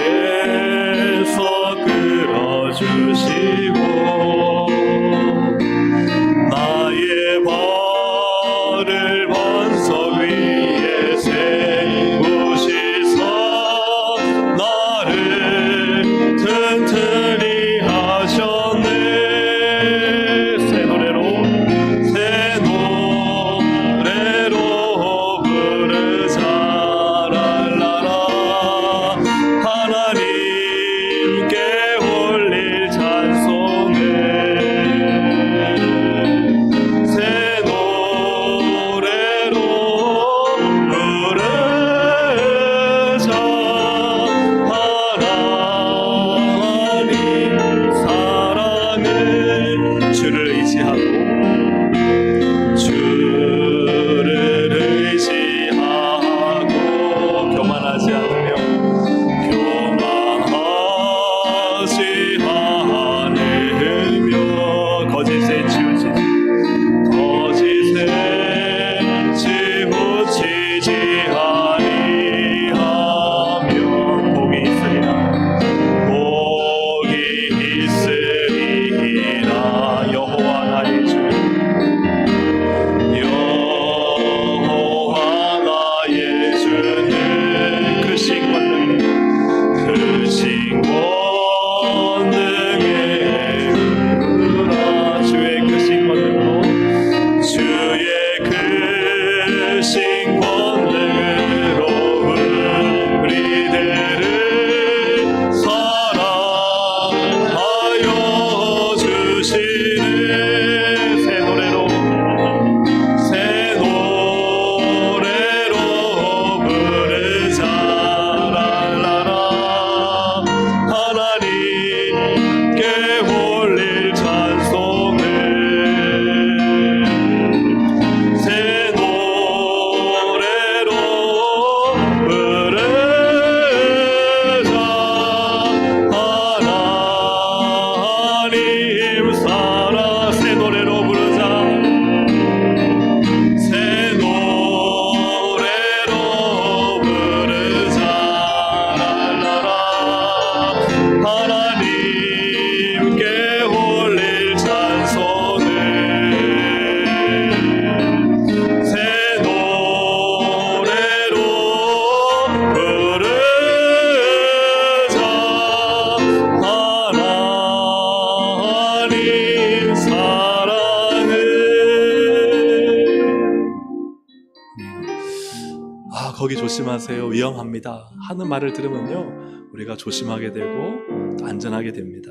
수렁에서 끌어주시고 나의 발을 반석 위에 세우시사 나를 튼튼히 하셨네. 거기 조심하세요, 위험합니다 하는 말을 들으면요, 우리가 조심하게 되고 또 안전하게 됩니다.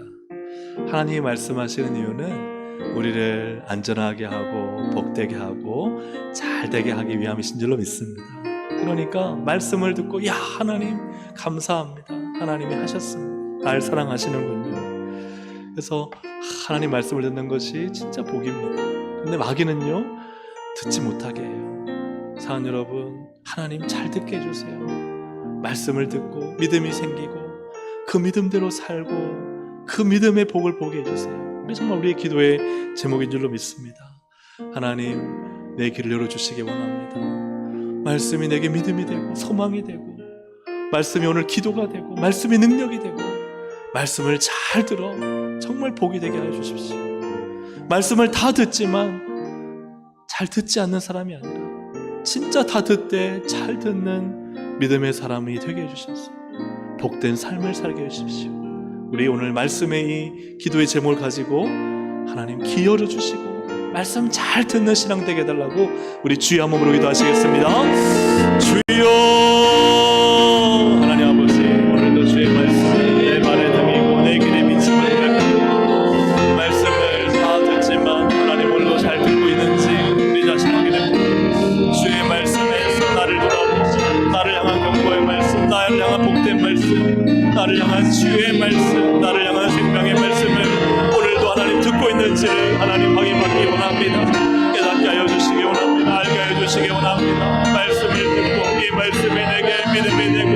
하나님이 말씀하시는 이유는 우리를 안전하게 하고 복되게 하고 잘되게 하기 위함이신 줄로 믿습니다. 그러니까 말씀을 듣고, 야, 하나님 감사합니다, 하나님이 하셨습니다, 날 사랑하시는군요. 그래서 하나님 말씀을 듣는 것이 진짜 복입니다. 근데 마귀는요, 듣지 못하게 해요. 사랑하는 여러분, 하나님 잘 듣게 해주세요. 말씀을 듣고 믿음이 생기고 그 믿음대로 살고 그 믿음의 복을 보게 해주세요. 그게 정말 우리의 기도의 제목인 줄로 믿습니다. 하나님, 내 길을 열어주시기 원합니다. 말씀이 내게 믿음이 되고 소망이 되고, 말씀이 오늘 기도가 되고 말씀이 능력이 되고, 말씀을 잘 들어 정말 복이 되게 하여 주십시오. 말씀을 다 듣지만 잘 듣지 않는 사람이 아니라 진짜 다 듣되 잘 듣는 믿음의 사람이 되게 해주셔서 복된 삶을 살게 해주십시오. 우리 오늘 말씀의 이 기도의 제목을 가지고 하나님 기 열어주시고 말씀 잘 듣는 신앙 되게 해달라고 우리 주의 한 몸으로 기도하시겠습니다. 주여, 하나님 아버지, 오늘도 주의 말씀이 내 발에 등이고 내 길에 비침을 가르치고, 말씀을 다 듣지만 하나님 오늘도 잘 듣고 있는지 우리 자신 확인해보고, 주의 말씀에서 나를 돌아보고 나를 향한 경고의 말씀, 나를 향한 복된 말씀, 나를 향한 주의 말씀, 나를 향한 생명의 말씀을 오늘도 하나님 듣고 있는지를 하나님 확인받기 원합니다. 깨닫게 하여 주시기 원합니다. 알게 하여 주시기 원합니다. 말씀을 듣고 이 말씀이 내게 믿음이 되고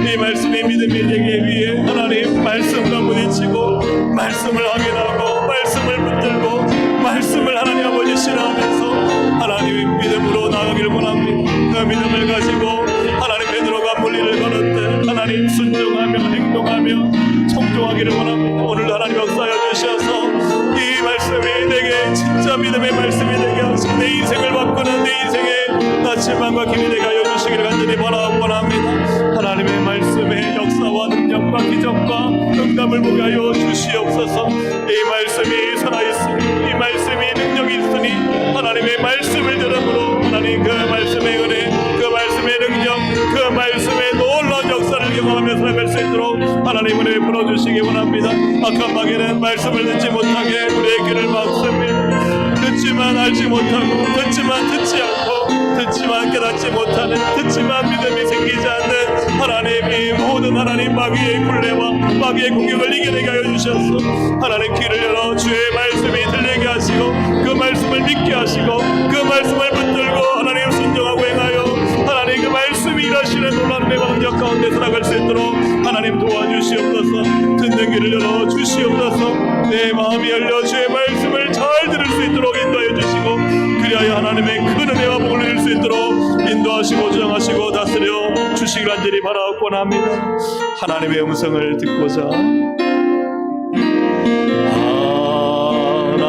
이 말씀이 믿음이 되기 위해 하나님 말씀과 부딪히고 말씀을 확인하고 말씀을 붙들고 말씀을 하나님 아버지 신뢰하면서 하나님 믿음으로 나가기를 원합니다. 그 믿음을 가지고 하나님 베드로가 물리를 걸었듯 하나님 순종하며 행동하며 청종하기를 원합니다. 오늘도 하나님 역사하여 주셔서 이 말씀이 내게 진짜 믿음의 말씀이 되게 하시고 내 인생을 바꾸는 내 인생의 나침반과 길이 되게 하여 주시기를 간절히 바라고 원합니다. 하나님의 말씀의 역사와 능력과 기적과 응답을 보게 하여 주시옵소서. 이 말씀이 살아있으니 이 말씀이 능력이 있으니 하나님의 말씀을 들음으로 하나님 그 말씀의 은혜, 그 말씀의 능력, 그 말씀의 놀라운 역사를 경험하며 살아갈 수 있도록 하나님 은혜 풀어주시기 원합니다. 악한 마귀는 말씀을 듣지 못하게 우리의 귀를 막습니다. 듣지만 알지 못하고 듣지만 듣지 않고 듣지만 깨닫지 못하는, 듣지만 믿음이 생기지 않는 하나님이 모든 하나님 마귀의 굴레와 마귀의 공격을 이겨내게 하여 주셔서 하나님 귀를 열어 주의 말씀이 들리게 하시고 그 말씀을 믿게 하시고 그 말씀을 붙들고 하나님 순종하고 행하여 하나님 그 말씀이 일하시는 놀라운 능력 가운데 살아갈 수 있도록 하나님 도와주시옵소서. 듣는 귀를 열어 주시옵소서. 내 마음이 열려 주의 말씀을 잘 들을 수 있도록 인도하여 주시고 그리하여 하나님의 큰 은혜와 복을 누릴 수 있도록 인도하시고 주장하시고 다스려 주시길 간절히 바라옵곤 합니다. 하나님의 음성을 듣고자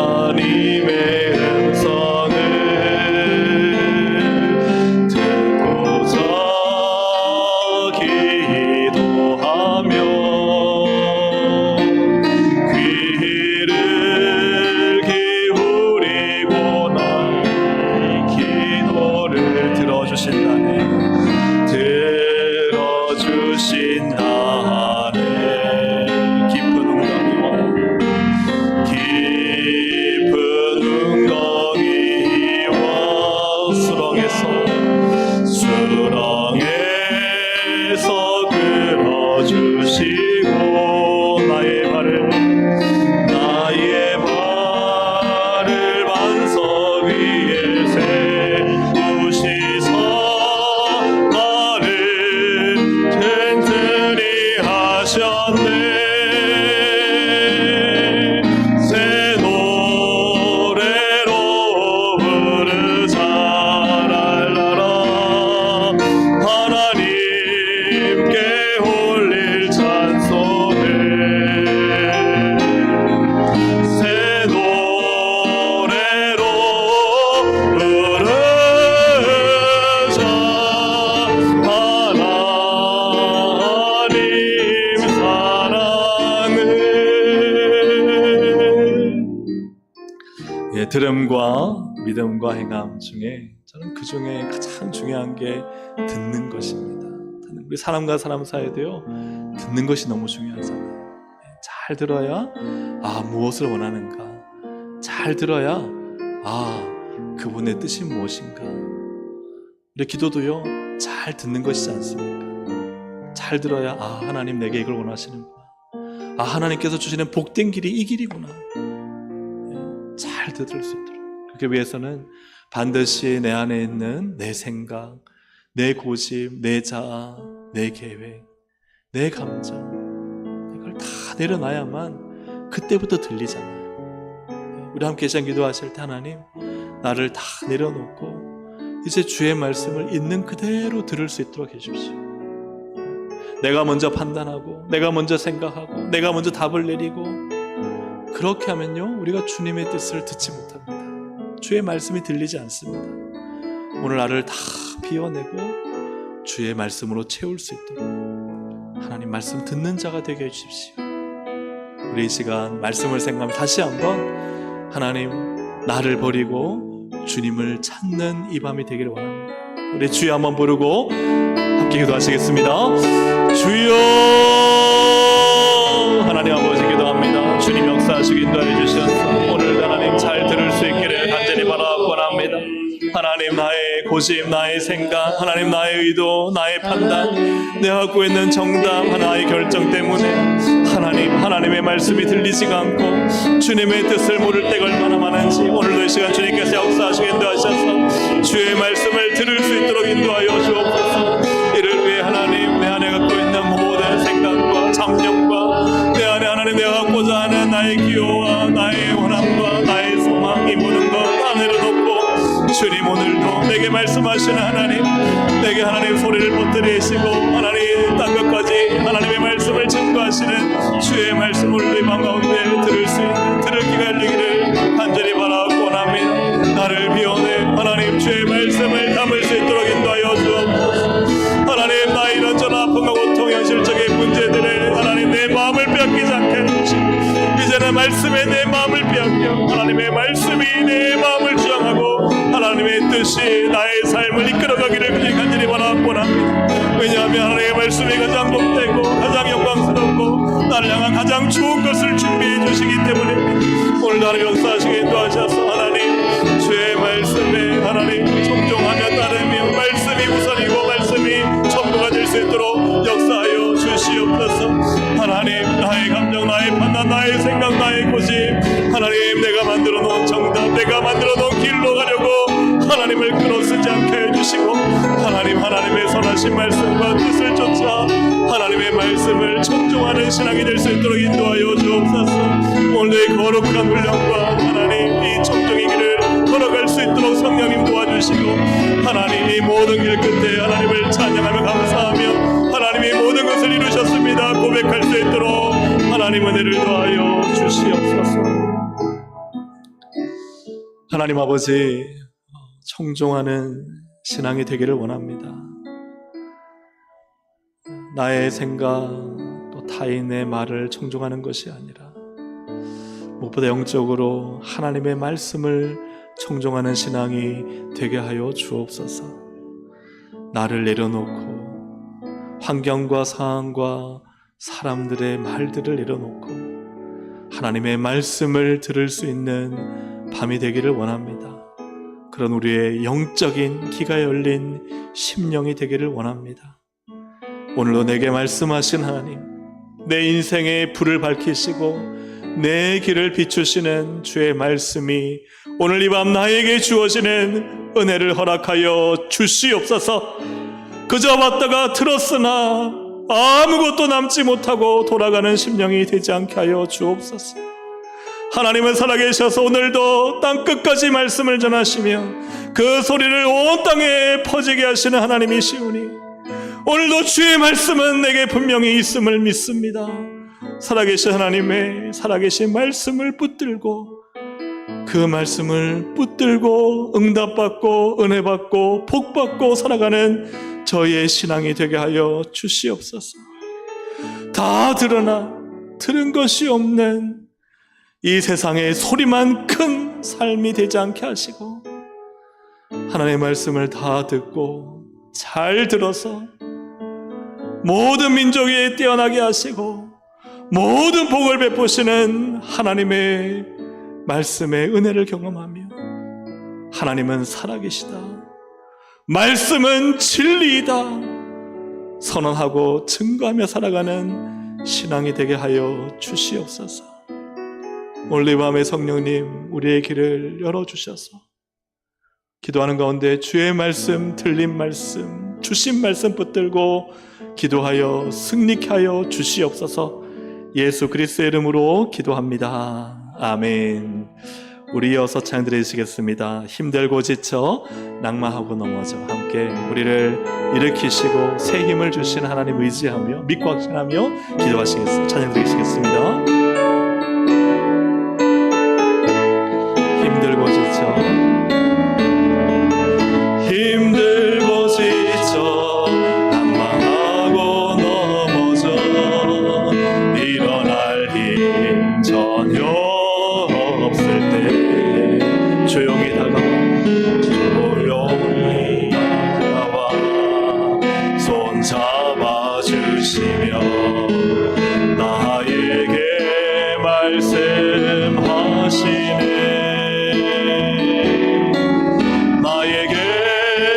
하나님의 음성을 듣고자 기도하며 귀를 기울이고 나의 기도를 들어주신다네. 들음과 믿음과 행함 중에 저는 그 중에 가장 중요한 게 듣는 것입니다. 우리 사람과 사람 사이에도요, 듣는 것이 너무 중요하잖아요. 잘 들어야 무엇을 원하는가, 잘 들어야 그분의 뜻이 무엇인가. 우리 기도도요, 잘 듣는 것이지 않습니까? 잘 들어야 하나님 내게 이걸 원하시는구나, 하나님께서 주시는 복된 길이 이 길이구나, 잘 들을 수 있도록. 그렇게 위해서는 반드시 내 안에 있는 내 생각, 내 고집, 내 자아, 내 계획, 내 감정, 이걸 다 내려놔야만 그때부터 들리잖아요. 우리 함께 시간 기도하실 때 하나님, 나를 다 내려놓고 이제 주의 말씀을 있는 그대로 들을 수 있도록 해주십시오. 내가 먼저 판단하고, 내가 먼저 생각하고, 내가 먼저 답을 내리고, 그렇게 하면요, 우리가 주님의 뜻을 듣지 못합니다. 주의 말씀이 들리지 않습니다. 오늘 나를 다 비워내고 주의 말씀으로 채울 수 있도록 하나님 말씀 듣는 자가 되게 해주십시오. 우리 이 시간 말씀을 생각하며 다시 한번 하나님, 나를 버리고 주님을 찾는 이 밤이 되기를 원합니다. 우리 주여 한번 부르고 함께 기도하시겠습니다. 주여, 하나님 아버지 기도합니다. 주님 역사하시기 인도해 주셔서 오늘 하나님 잘 들을 수 있기를 간절히 바라옵고합니다. 하나님, 나의 고집, 나의 생각, 하나님 나의 의도, 나의 판단, 내가 갖고 있는 정답, 나의 결정 때문에 하나님의 말씀이 들리지가 않고 주님의 뜻을 모를 때가 얼마나 많은지, 오늘도 이 시간 주님께서 역사하시기 인도하셔서 주의 말씀을 들을 수 있도록 인도하여 주옵소서. 이를 위해 하나님, 내 안에 갖고 있는 모든 생각과 잠념과 내 안에 하나님 내가 갖고자 하는 나의 기호와 나의 원함과 나의 소망, 이 모든 것 다 내려놓고 주님, 오늘도 내게 말씀하시는 하나님, 내게 하나님 소리를 퍼뜨리시고 하나님 땅 끝까지 하나님의 말씀을 증거하시는 주의 말씀을 내 맘 가운데 들을 기가 열리기를 간절히 바라고 원합니다. 나를 비워내 하나님 주의 말씀을 담을 수 있도록 인도하여 주옵소서. 하나님, 나의 이런저런 아픔과 고통, 현실적인 문제들을 하나님 내 마음을 빼앗기지 않게 해주시고, 이제는 말씀에 내 마음을 빼앗겨 하나님의 말씀이 내 마음을 주장하고 하나님의 뜻이 나의 삶을 이끌어가기를 간절히 바라고 합니다. 왜냐하면 하나님의 말씀이 가장 복되고 가장 영광스럽고 나를 향한 가장 좋은 것을 준비해 주시기 때문에 오늘 나를 역사하시게 인도하셔서 하나님 주의 말씀에 하나님 청종하며 따르며 말씀이 우선이고 말씀이 전부가 될 수 있도록 역사하여 주시옵소서. 하나님, 나의 감정, 나의 판단, 나의 생각, 나의 고집, 하나님 내가 만들어 놓은 정답, 내가 만들어 놓은 길로 가려고 하나님을 끌어쓰지 않게 해주시고 하나님의 선하신 말씀과 뜻을 쫓아 하나님의 말씀을 청종하는 신앙이 될 수 있도록 인도하여 주옵소서. 오늘의 거룩한 훈련과 하나님 이 청종의 길을 걸어갈 수 있도록 성령님 도와주시고 하나님 이 모든 길 끝에 하나님을 찬양하며 감사하며 하나님이 모든 것을 이루셨습니다 고백할 수 있도록 하나님 은혜를 더하여 주시옵소서. 하나님 아버지, 청종하는 신앙이 되기를 원합니다. 나의 생각 또 타인의 말을 청종하는 것이 아니라 무엇보다 영적으로 하나님의 말씀을 청종하는 신앙이 되게 하여 주옵소서. 나를 내려놓고 환경과 상황과 사람들의 말들을 내려놓고 하나님의 말씀을 들을 수 있는 밤이 되기를 원합니다. 그런 우리의 영적인 귀가 열린 심령이 되기를 원합니다. 오늘도 내게 말씀하신 하나님, 내 인생의 불을 밝히시고 내 길을 비추시는 주의 말씀이 오늘 이 밤 나에게 주어지는 은혜를 허락하여 주시옵소서. 그저 봤다가 들었으나 아무것도 남지 못하고 돌아가는 심령이 되지 않게 하여 주옵소서. 하나님은 살아계셔서 오늘도 땅끝까지 말씀을 전하시며 그 소리를 온 땅에 퍼지게 하시는 하나님이시오니 오늘도 주의 말씀은 내게 분명히 있음을 믿습니다. 살아계신 하나님의 살아계신 말씀을 붙들고 그 말씀을 붙들고 응답받고 은혜받고 복받고 살아가는 저희의 신앙이 되게 하여 주시옵소서. 다 드러나 들은 것이 없는 이 세상의 소리만 큰 삶이 되지 않게 하시고 하나님의 말씀을 다 듣고 잘 들어서 모든 민족 위에 뛰어나게 하시고 모든 복을 베푸시는 하나님의 말씀의 은혜를 경험하며 하나님은 살아계시다, 말씀은 진리이다 선언하고 증거하며 살아가는 신앙이 되게 하여 주시옵소서. 오늘 이 밤에 성령님 우리의 길을 열어주셔서 기도하는 가운데 주의 말씀, 들린 말씀, 주신 말씀 붙들고 기도하여 승리케 하여 주시옵소서. 예수 그리스도의 이름으로 기도합니다. 아멘. 우리 이어서 찬양 드리시겠습니다. 힘들고 지쳐 낙마하고 넘어져 함께 우리를 일으키시고 새 힘을 주신 하나님 의지하며 믿고 확신하며 기도하시겠습니다. 찬양 드리시겠습니다. 힘들고 지쳐 낙마하고 넘어져 일어날 힘 전혀 없을 때 조용히 다가와 손 잡아주시며 나에게 말씀하시네. 나에게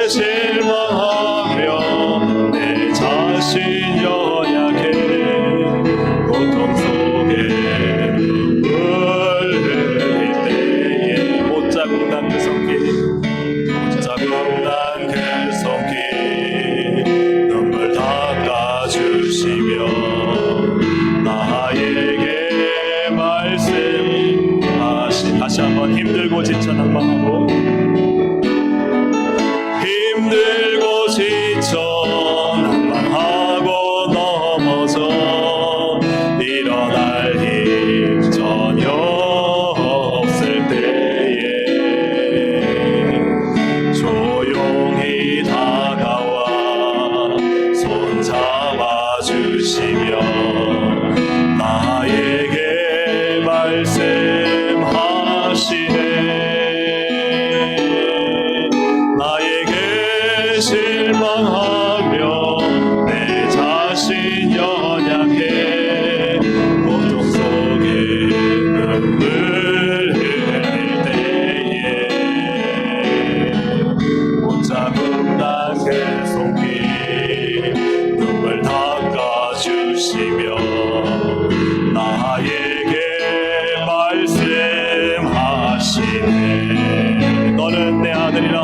실망하며 내 자신 연약해 고통 속에 눈물 흘릴 때에 못 자국 난 그 손길, 못 자국 난 그 손길 눈물 닦아주시며 나에게 말씀하시. 다시 한번 힘들고 지쳐 낙망하고 힘들고 지쳐 낙망하고 넘어져 일어날 힘 전혀 없을 때에 조용히 다가와 손 잡아주시며 나에게 말씀하시네. 실망하며 내 자신 연약해 고통 속에 눈물 흘릴 때에 못 잡은 나의 손길 눈물 닦아주시며 나에게 말씀하시네. 너는 내 아들이라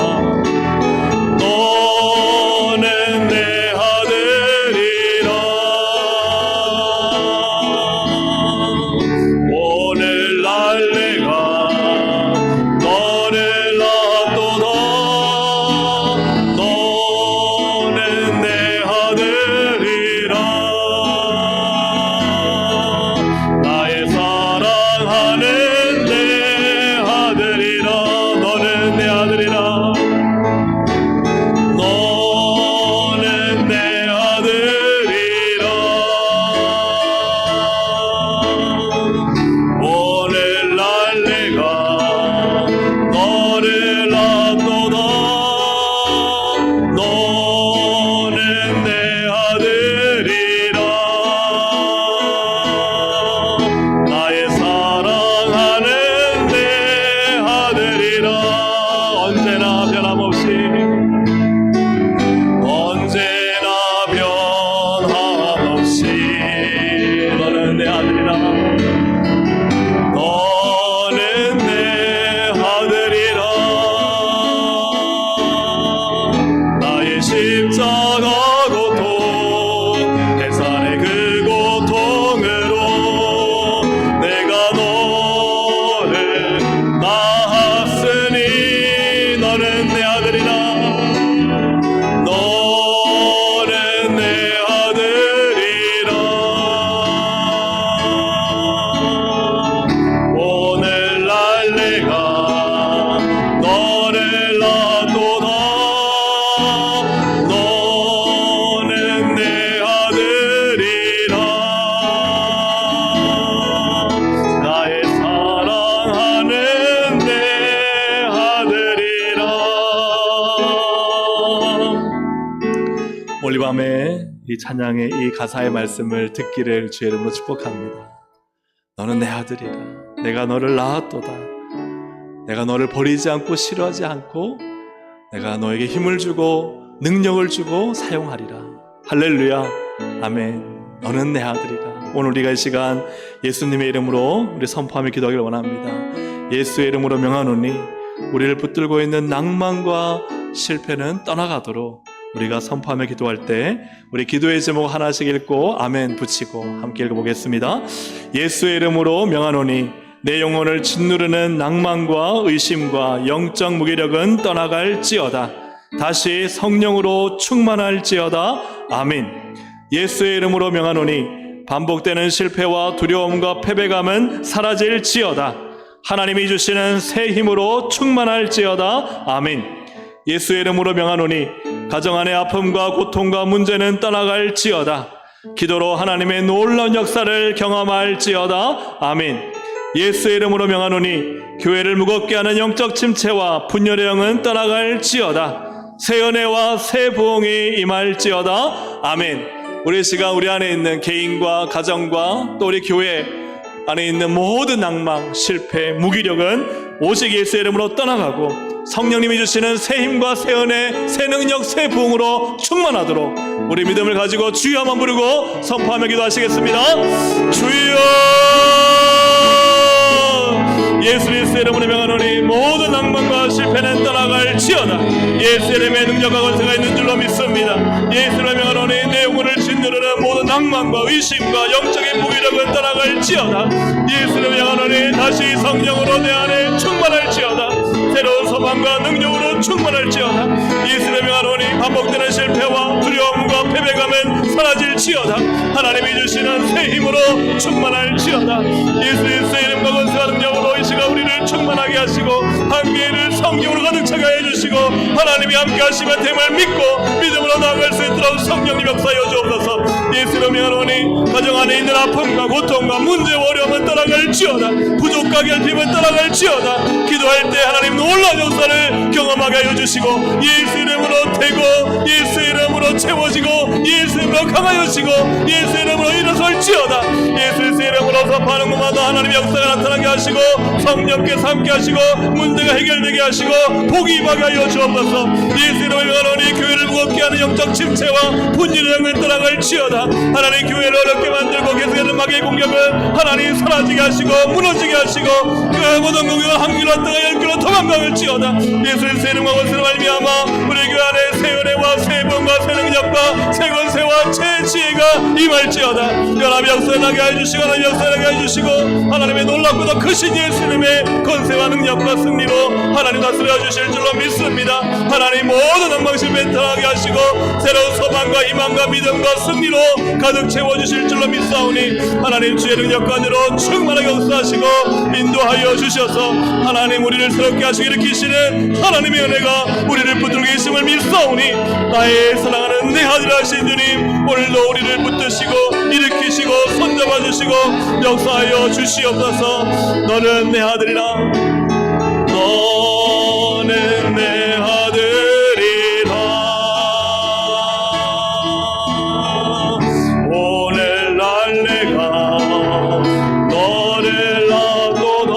너는 내 아들이라. 오늘날 내가 너를 낳았도다. 너는 내 아들이라. 나의 사랑하는 내 아들이라. 너는 내 아들이라. 이 찬양의 이 가사의 말씀을 듣기를 주의 이름으로 축복합니다. 너는 내 아들이라. 내가 너를 낳았도다. 내가 너를 버리지 않고 싫어하지 않고 내가 너에게 힘을 주고 능력을 주고 사용하리라. 할렐루야. 아멘. 너는 내 아들이라. 오늘 우리가 이 시간 예수님의 이름으로 우리 선포하며 기도하기를 원합니다. 예수의 이름으로 명하노니 우리를 붙들고 있는 낭만과 실패는 떠나가도록 우리가 선포하며 기도할 때 우리 기도의 제목 하나씩 읽고 아멘 붙이고 함께 읽어보겠습니다. 예수의 이름으로 명하노니 내 영혼을 짓누르는 낭만과 의심과 영적 무기력은 떠나갈지어다. 다시 성령으로 충만할지어다. 아멘. 예수의 이름으로 명하노니 반복되는 실패와 두려움과 패배감은 사라질지어다. 하나님이 주시는 새 힘으로 충만할지어다. 아멘. 예수의 이름으로 명하노니 가정 안의 아픔과 고통과 문제는 떠나갈지어다. 기도로 하나님의 놀라운 역사를 경험할지어다. 아멘. 예수의 이름으로 명하노니 교회를 무겁게 하는 영적 침체와 분열의 영은 떠나갈지어다. 새 은혜와 새 부흥이 임할지어다. 아멘. 우리 시간 우리 안에 있는 개인과 가정과 또 우리 교회 안에 있는 모든 낭망, 실패, 무기력은 오직 예수의 이름으로 떠나가고 성령님이 주시는 새 힘과 새 은혜, 새 능력, 새 부흥으로 충만하도록 우리 믿음을 가지고 주여 한번 부르고 선포하며 기도하시겠습니다. 주여! 예수 그리스도의 이름으로 명하노니 모든 낭만과 실패는 떠나갈지어다. 예수의 이름의 능력과 권세가 있는 줄로 믿습니다. 예수를 명하노니 내 영혼을 짓누르는 모든 낭만과 의심과 영적인 무기력은 떠나갈지어다. 예수를 명하노니 다시 성령으로 내 안에 충만할지어다. 새로운 소망과 능력으로 충만할지어다. 예수를 명하노니 반복되는 실패와 두려움과 패배감은 사라질지어다. 하나님이 주시는 새 힘으로 충만할지어다. 예수 그리스도의 이름과 권세와 능력으로 이 시간 우리를 충만하게 하시고 한계를 성령으로 가득 차게 해주시고 하나님이 함께 하시면 됨을 믿고 믿음으로 나아갈 수 있도록 성령님 역사하여 주옵소서. 예수를 명하노니 가정 안에 있는 아픔과 고통과 문제와 어려움은 떠나갈지어다. 부족과 결핍은 떠나갈지어다. 기도할 때 하나님 놀라운 역사를 경험하게 하여 주시고 예수 이름으로 되고 예수 이름으로 채워지고 예수 이름으로 강하여지고 예수 이름으로 일어설지어다. 예수 이름으로 선포하는 것마다 하나님의 역사가 나타나게 하시고 성령께서 함께 하시고 문제가 해결되게 하시고 복이 임하게 하여 주옵소서. 예수 이름을 명하노니 교회를 무겁게 하는 영적 침체와 분열의 영을 떠나갈지어다. 하나님 교회를 어렵게 만들고 계속하는 마귀의 공격을 하나님 사라지게 하시고 무너지게 하시고 그 모든 공격을 한 길로 왔다가 열 길로 도망갈지어다. 예수의 새 이름과 권세로 말미암아 우리 교회 안에 새 은혜와 새 부흥과 새 능력과 새 권세와 새 지혜가 임할지어다. 하나님의 역사를 나게 해주시고 하나님의 역사를 나게 해주시고 하나님의 놀랍고도 크신 예수님의 권세와 능력과 승리로 하나님 다스려 주실 줄로 믿습니다. 하나님 모든 엉망실패 떠나게 하시고 새로운 소망과 희망과 믿음과 승리로 가득 채워주실 줄로 믿사오니 하나님 주의 능력과 은혜로 충만하게 역사하시고 인도하여 주셔서 하나님 우리를 새롭게 하시고 일으키시는 하나님의 은혜가 우리를 붙들고 계심을 믿사오니 나의 사랑하는 내 아들 하신 주님 오늘도 우리를 붙드시고 일으키시고 손잡아 주시고 역사하여 주시옵소서. 너는 내 아들이라. 너는 내 아들이라. 오늘날 내가 너를 낳도다.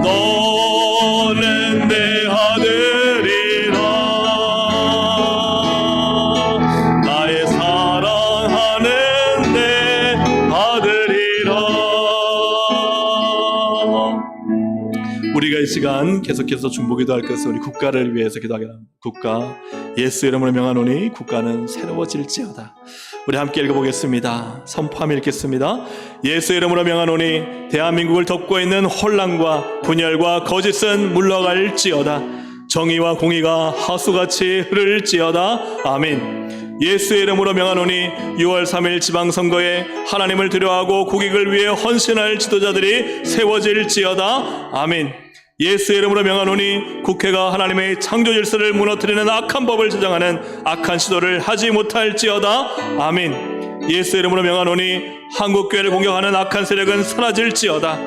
너는 내 아들이라. 나의 사랑하는 내 아들이라. 우리가 이 시간 계속해서 중보기도 할 것은 우리 국가를 위해서 기도하게 합니다. 국가 예수 이름으로 명하노니 국가는 새로워질지어다. 우리 함께 읽어보겠습니다. 선포하며 읽겠습니다. 예수 이름으로 명하노니 대한민국을 덮고 있는 혼란과 분열과 거짓은 물러갈지어다. 정의와 공의가 하수같이 흐를지어다. 아멘. 예수의 이름으로 명하노니 6월 3일 지방선거에 하나님을 두려워하고 국익을 위해 헌신할 지도자들이 세워질지어다. 아멘. 예수의 이름으로 명하노니 국회가 하나님의 창조 질서를 무너뜨리는 악한 법을 제정하는 악한 시도를 하지 못할지어다. 아멘. 예수의 이름으로 명하노니 한국교회를 공격하는 악한 세력은 사라질지어다.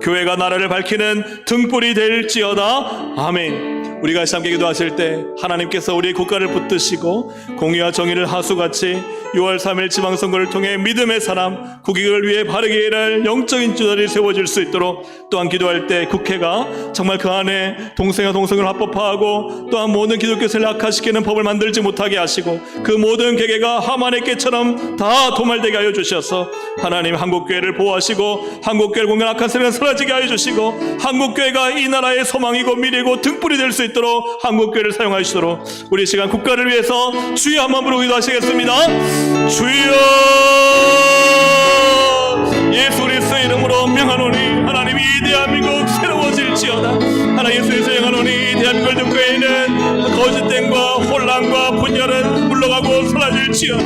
교회가 나라를 밝히는 등불이 될지어다. 아멘. 우리가 함께 기도하실 때 하나님께서 우리의 국가를 붙드시고 공의와 정의를 하수같이 6월 3일 지방선거를 통해 믿음의 사람, 국익을 위해 바르게 일할 영적인 주자들이 세워질 수 있도록, 또한 기도할 때 국회가 정말 그 안에 동성애와 동성을 합법화하고 또한 모든 기독교세를 악화시키는 법을 만들지 못하게 하시고 그 모든 계계가 하만의 깨처럼 다 도말되게 하여 주셔서 하나님 한국교회를 보호하시고 한국교회를 공격한 악한 세력을 사라지게 하여 주시고 한국교회가 이 나라의 소망이고 미래고 등불이 될 수 있도록 한국교회를 사용하시도록 우리 시간 국가를 위해서 주여 한번 부르고 기도하시겠습니다. 주여, 예수 그리스도의 이름으로 명하노니 하나님 이 대한민국 새로워질지어다. 하나님 예수에서 명하노니 이 대한민국을 듣고 있는 거짓됨과 혼란과 분열은 물러가고 사라질지어다.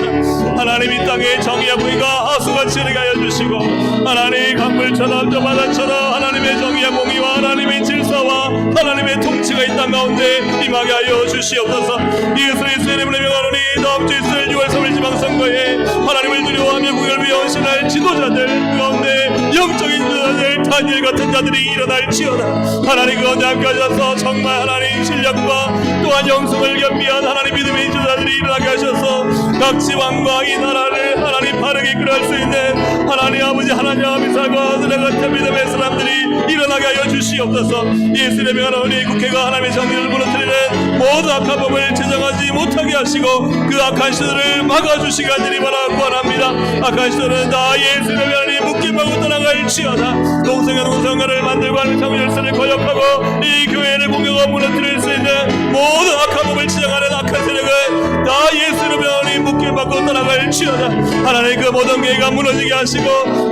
하나님 이 땅에 정의와 공의가 하수같이 흐르게 하여 주시고 하나님 강물처럼 저 바다처럼 하나님의 정의와 공의와 하나님의 질서와 하나님의 통치가 이 땅 가운데 임하게 하여 주시옵소서. 예수 그리스도의 이름으로 명하노니 다음 주 있을 6월 3일 지방선거에 하나님을 두려워하며 국익을 위해 헌신할 지도자들 가운데 영적인 지도자들 다니엘 같은 자들이 일어날지어다. 하나님 그 가운데 함께 하셔서 정말 하나님 실력과 또한 영성을 겸비한 하나님 믿음의 지도자들이 일어나게 하셔서 각 지방과 이 나라를 하나님 바르게 이끌어갈 수 있는 하나님 아버지 하나님 아비사과 아들 같은 믿음의 사람들이 일어나게 하여 주시옵소서. 예수의 명하노니 국회가 하나님의 정의를 무너뜨리는 모든 악한 법을 제정하지 못하게 하시고 그 악한 시도를 막아주시기 간절히 바라고 원합니다. 악한 시도는 다 예수의 명하노니 묶임하고 떠나갈지어다. 동성애 동성애를 만들고 하는 창조 열쇠를 거역하고 이 교회를 공격하고 무너뜨릴 수 있는 모든 악한 법을 지정하는 악한 세력은 다 예수의 명하노니 묶임받고 떠나갈지어다. 하나님 그 모든 교회가 무너지게 하시고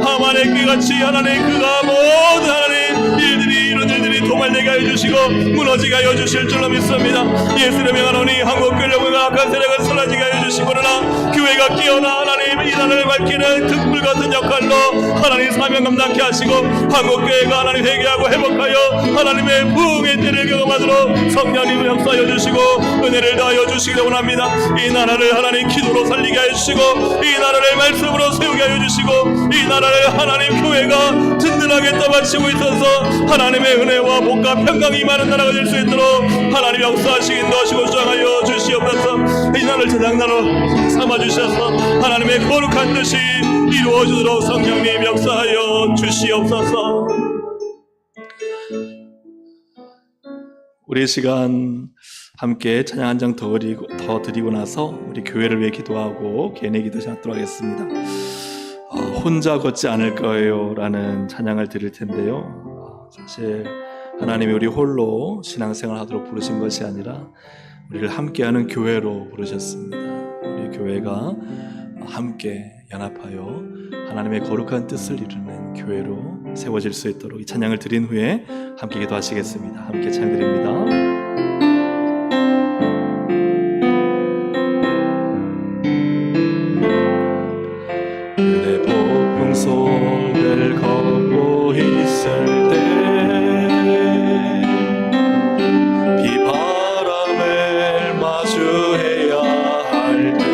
하만의 꾀같이 하나님 그가 모든 하나님 일들이 이런 일들이 도말되게 하여 주시고 무너지게 하여 주실 줄로 믿습니다. 예수의 명하노니 한국교회를 악한 세력을 사라지게 하여 주시고 그러나 교회가 깨어나 하나님 이 나라를 밝히는 등불 같은 역할로 하나님 사명 감당케 하시고 한국교회가 하나님 회개하고 회복하여 하나님의 부흥의 때를 경험하도록 성령님을 역사하여 주시고 은혜를 더하여 주시기 원합니다. 이 나라를 하나님 기도로 살리게 하여 주시고 이 나라를 말씀으로 세우게 하여 주시고 이 나라를 하나님 교회가 든든하게 떠받치고 있어서 하나님의 은혜와 복과 평강이 많은 나라가 될 수 있도록 하나님 역사하시기 인도하시고 주장하여 주시옵소서. 이 나라를 제장나로 삼아주셔서 하나님의 거룩한 뜻이 이루어지도록 성령님 역사하여 주시옵소서. 우리 시간 함께 찬양 한 장 더 드리고 나서 우리 교회를 위해 기도하고 개인의 기도 시작하도록 하겠습니다. 혼자 걷지 않을 거예요 라는 찬양을 드릴 텐데요, 사실 하나님이 우리 홀로 신앙생활 하도록 부르신 것이 아니라 우리를 함께하는 교회로 부르셨습니다. 우리 교회가 함께 연합하여 하나님의 거룩한 뜻을 이루는 교회로 세워질 수 있도록 이 찬양을 드린 후에 함께 기도하시겠습니다. 함께 찬양 드립니다. 속을 걷고 있을 때 비바람을 마주해야 할 때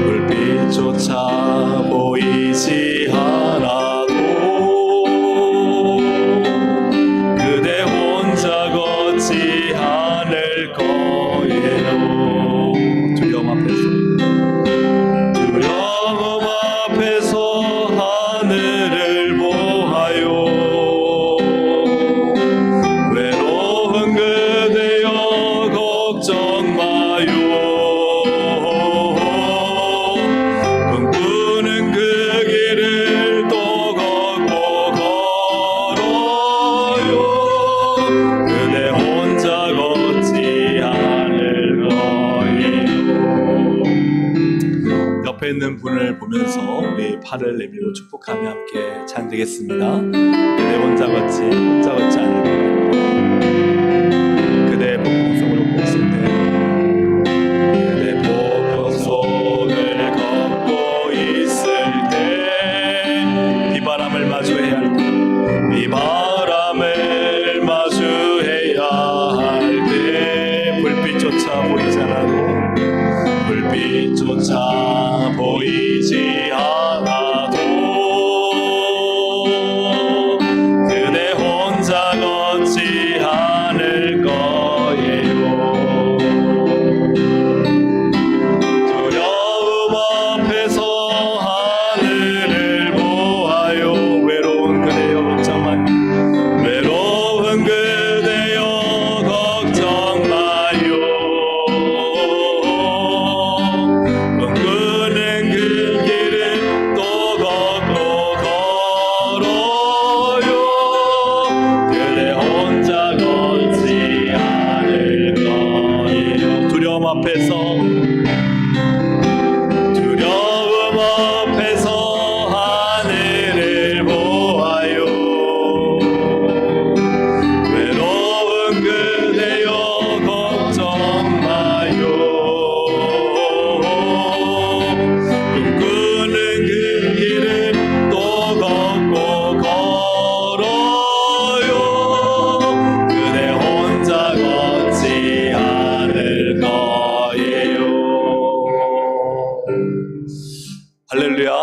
불빛조차 보이지 않아도 그대 혼자 걷지 않을 거예요. 두려움 앞에서 하늘을 보아요. 외로운 그대여 걱정 마요. 꿈꾸는 그 길을 또 걷고 걸어요. 그대 혼자 걷지 않을 거예요. 옆에 있는 분을 보면서 우리 팔을 내밀고 축복하며 함께 찬양드리겠습니다. 그대 혼자 걷지 않을 거예요. 그대 복음 속으로 걷을 때 그대 복음 속을 걷고 있을 때 비바람을 마주해야 할 때 비바람을 마주해야 할 때 불빛조차 보이지 않아도 불빛조차 보이지 않아도 그대 혼자 걷지 할렐루야.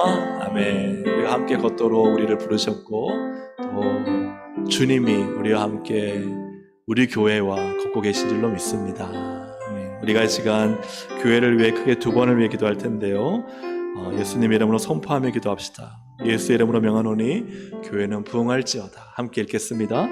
아멘. 우리가 함께 걷도록 우리를 부르셨고 또 주님이 우리와 함께 우리 교회와 걷고 계신 줄로 믿습니다. 아멘. 우리가 이 시간 교회를 위해 크게 두 번을 위해 기도할 텐데요. 예수님의 이름으로 선포하며 기도합시다. 예수의 이름으로 명하노니 교회는 부흥할지어다. 함께 읽겠습니다.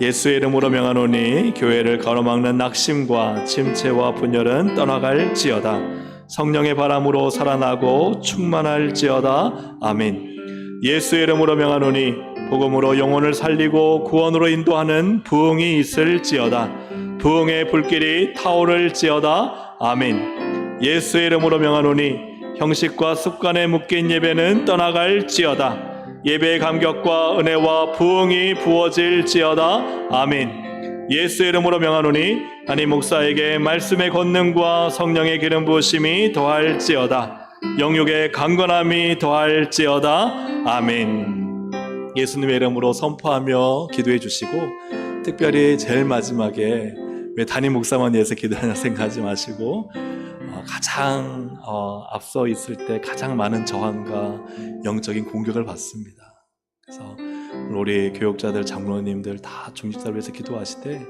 예수의 이름으로 명하노니 교회를 가로막는 낙심과 침체와 분열은 떠나갈지어다. 성령의 바람으로 살아나고 충만할지어다. 아멘. 예수의 이름으로 명하노니 복음으로 영혼을 살리고 구원으로 인도하는 부흥이 있을지어다. 부흥의 불길이 타오를지어다. 아멘. 예수의 이름으로 명하노니 형식과 습관에 묶인 예배는 떠나갈지어다. 예배의 감격과 은혜와 부흥이 부어질지어다. 아멘. 예수의 이름으로 명하노니 담임 목사에게 말씀의 권능과 성령의 기름 부으심이 더할지어다. 영육의 강건함이 더할지어다. 아멘. 예수님의 이름으로 선포하며 기도해 주시고, 특별히 제일 마지막에 왜 담임 목사만 위해서 기도하냐 생각하지 마시고, 가장 앞서 있을 때 가장 많은 저항과 영적인 공격을 받습니다. 그래서 우리 교육자들, 장로님들 다 중직자를 위해서 기도하시되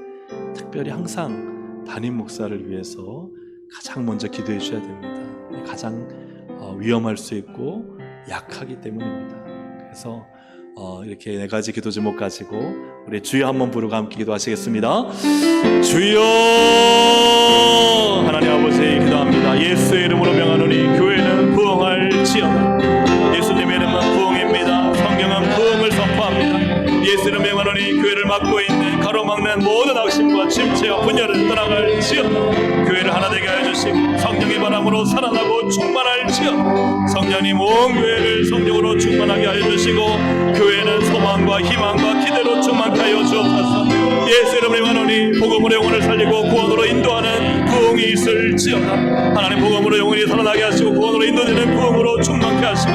특별히 항상 담임 목사를 위해서 가장 먼저 기도해 주셔야 됩니다. 가장 위험할 수 있고 약하기 때문입니다. 그래서 이렇게 네 가지 기도 제목 가지고 우리 주여 한번 부르고 함께 기도하시겠습니다. 주여, 하나님 아버지 기도합니다. 예수의 이름으로 명하노니 교회는 부흥할지어다. 예수님의 이름은 부흥입니다. 성경은 부흥을 선포합니다. 예수 이름 명하노니 교회를 막고 있는 가로막는 모든 악심과 침체와 분열은 떠나갈지어다. 교회를 하나 되게 하여 주시고 성령의 바람으로 살아나고 충만할지어다. 성령님 온 교회를 성령으로 충만하게 하여 주시고 교회는 소망과 희망과 기대로 충만케 하여 주옵소서. 예수 이름 명하노니 복음으로 영혼을 살리고 구원으로 인도하는 부흥이 있을지어다. 하나님 복음으로 영혼이 살아나게 하시고 구원으로 인도되는 부흥으로 충만케 하시고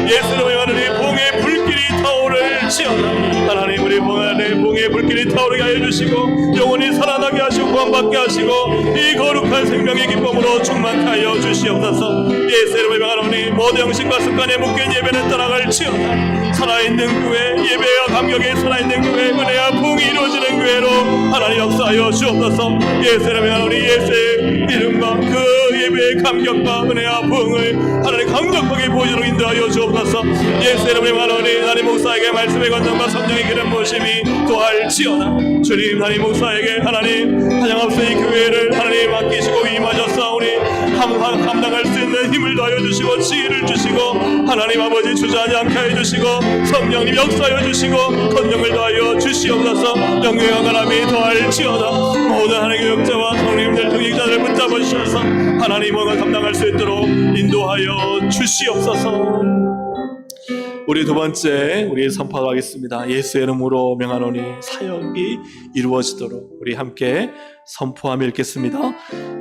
예수 이름 명하노니 부흥의 불길이 타오를지어다. 하나님 우리 부흥의 불길이 타오르게 하여 주시고 영혼이 살아나게 하시고 구원받게 하시고 이 거룩한 생명의 기쁨으로 충만케 하여 주시옵소서. 예수 이름을 명하노니 모든 형식과 습관에 묶인 예배는 떠나갈지어다. 살아있는 교회, 예배와 감격에 살아있는 교회, 은혜와 부흥이 이루어지는 교회로 하나님 역사하여 주옵소서. 예수 이름을 명하노니 예수의 이름과 그 예배의 감격과 은혜와 부흥을 하나님 강력하게 보여주도록 인도하여 주옵소서. 예수 이름을 명하노니 하나님 목사에게 말씀의 권능과 성령의 기름 부으심이 더할지어다. 주님, 하나님 목사에게 하나님 가장 앞서 이 교회를 하나님 맡기시고 임하셨사오니 감당할 수 있는 힘을 더하여 주시고 지혜를 주시고 하나님 아버지 주저하지 않게 하여 주시고 성령님 역사하여 주시고 권능을 더하여 주시옵소서. 영광의 강건함이 더할지어다. 모든 하나님의 교육자와 성령님들 중직자들을 붙잡아 주셔서 하나님 뭔가 감당할 수 있도록 인도하여 주시옵소서. 우리 두 번째 우리 선포하겠습니다. 예수의 이름으로 명하노니 사역이 이루어지도록 우리 함께 선포하며 읽겠습니다.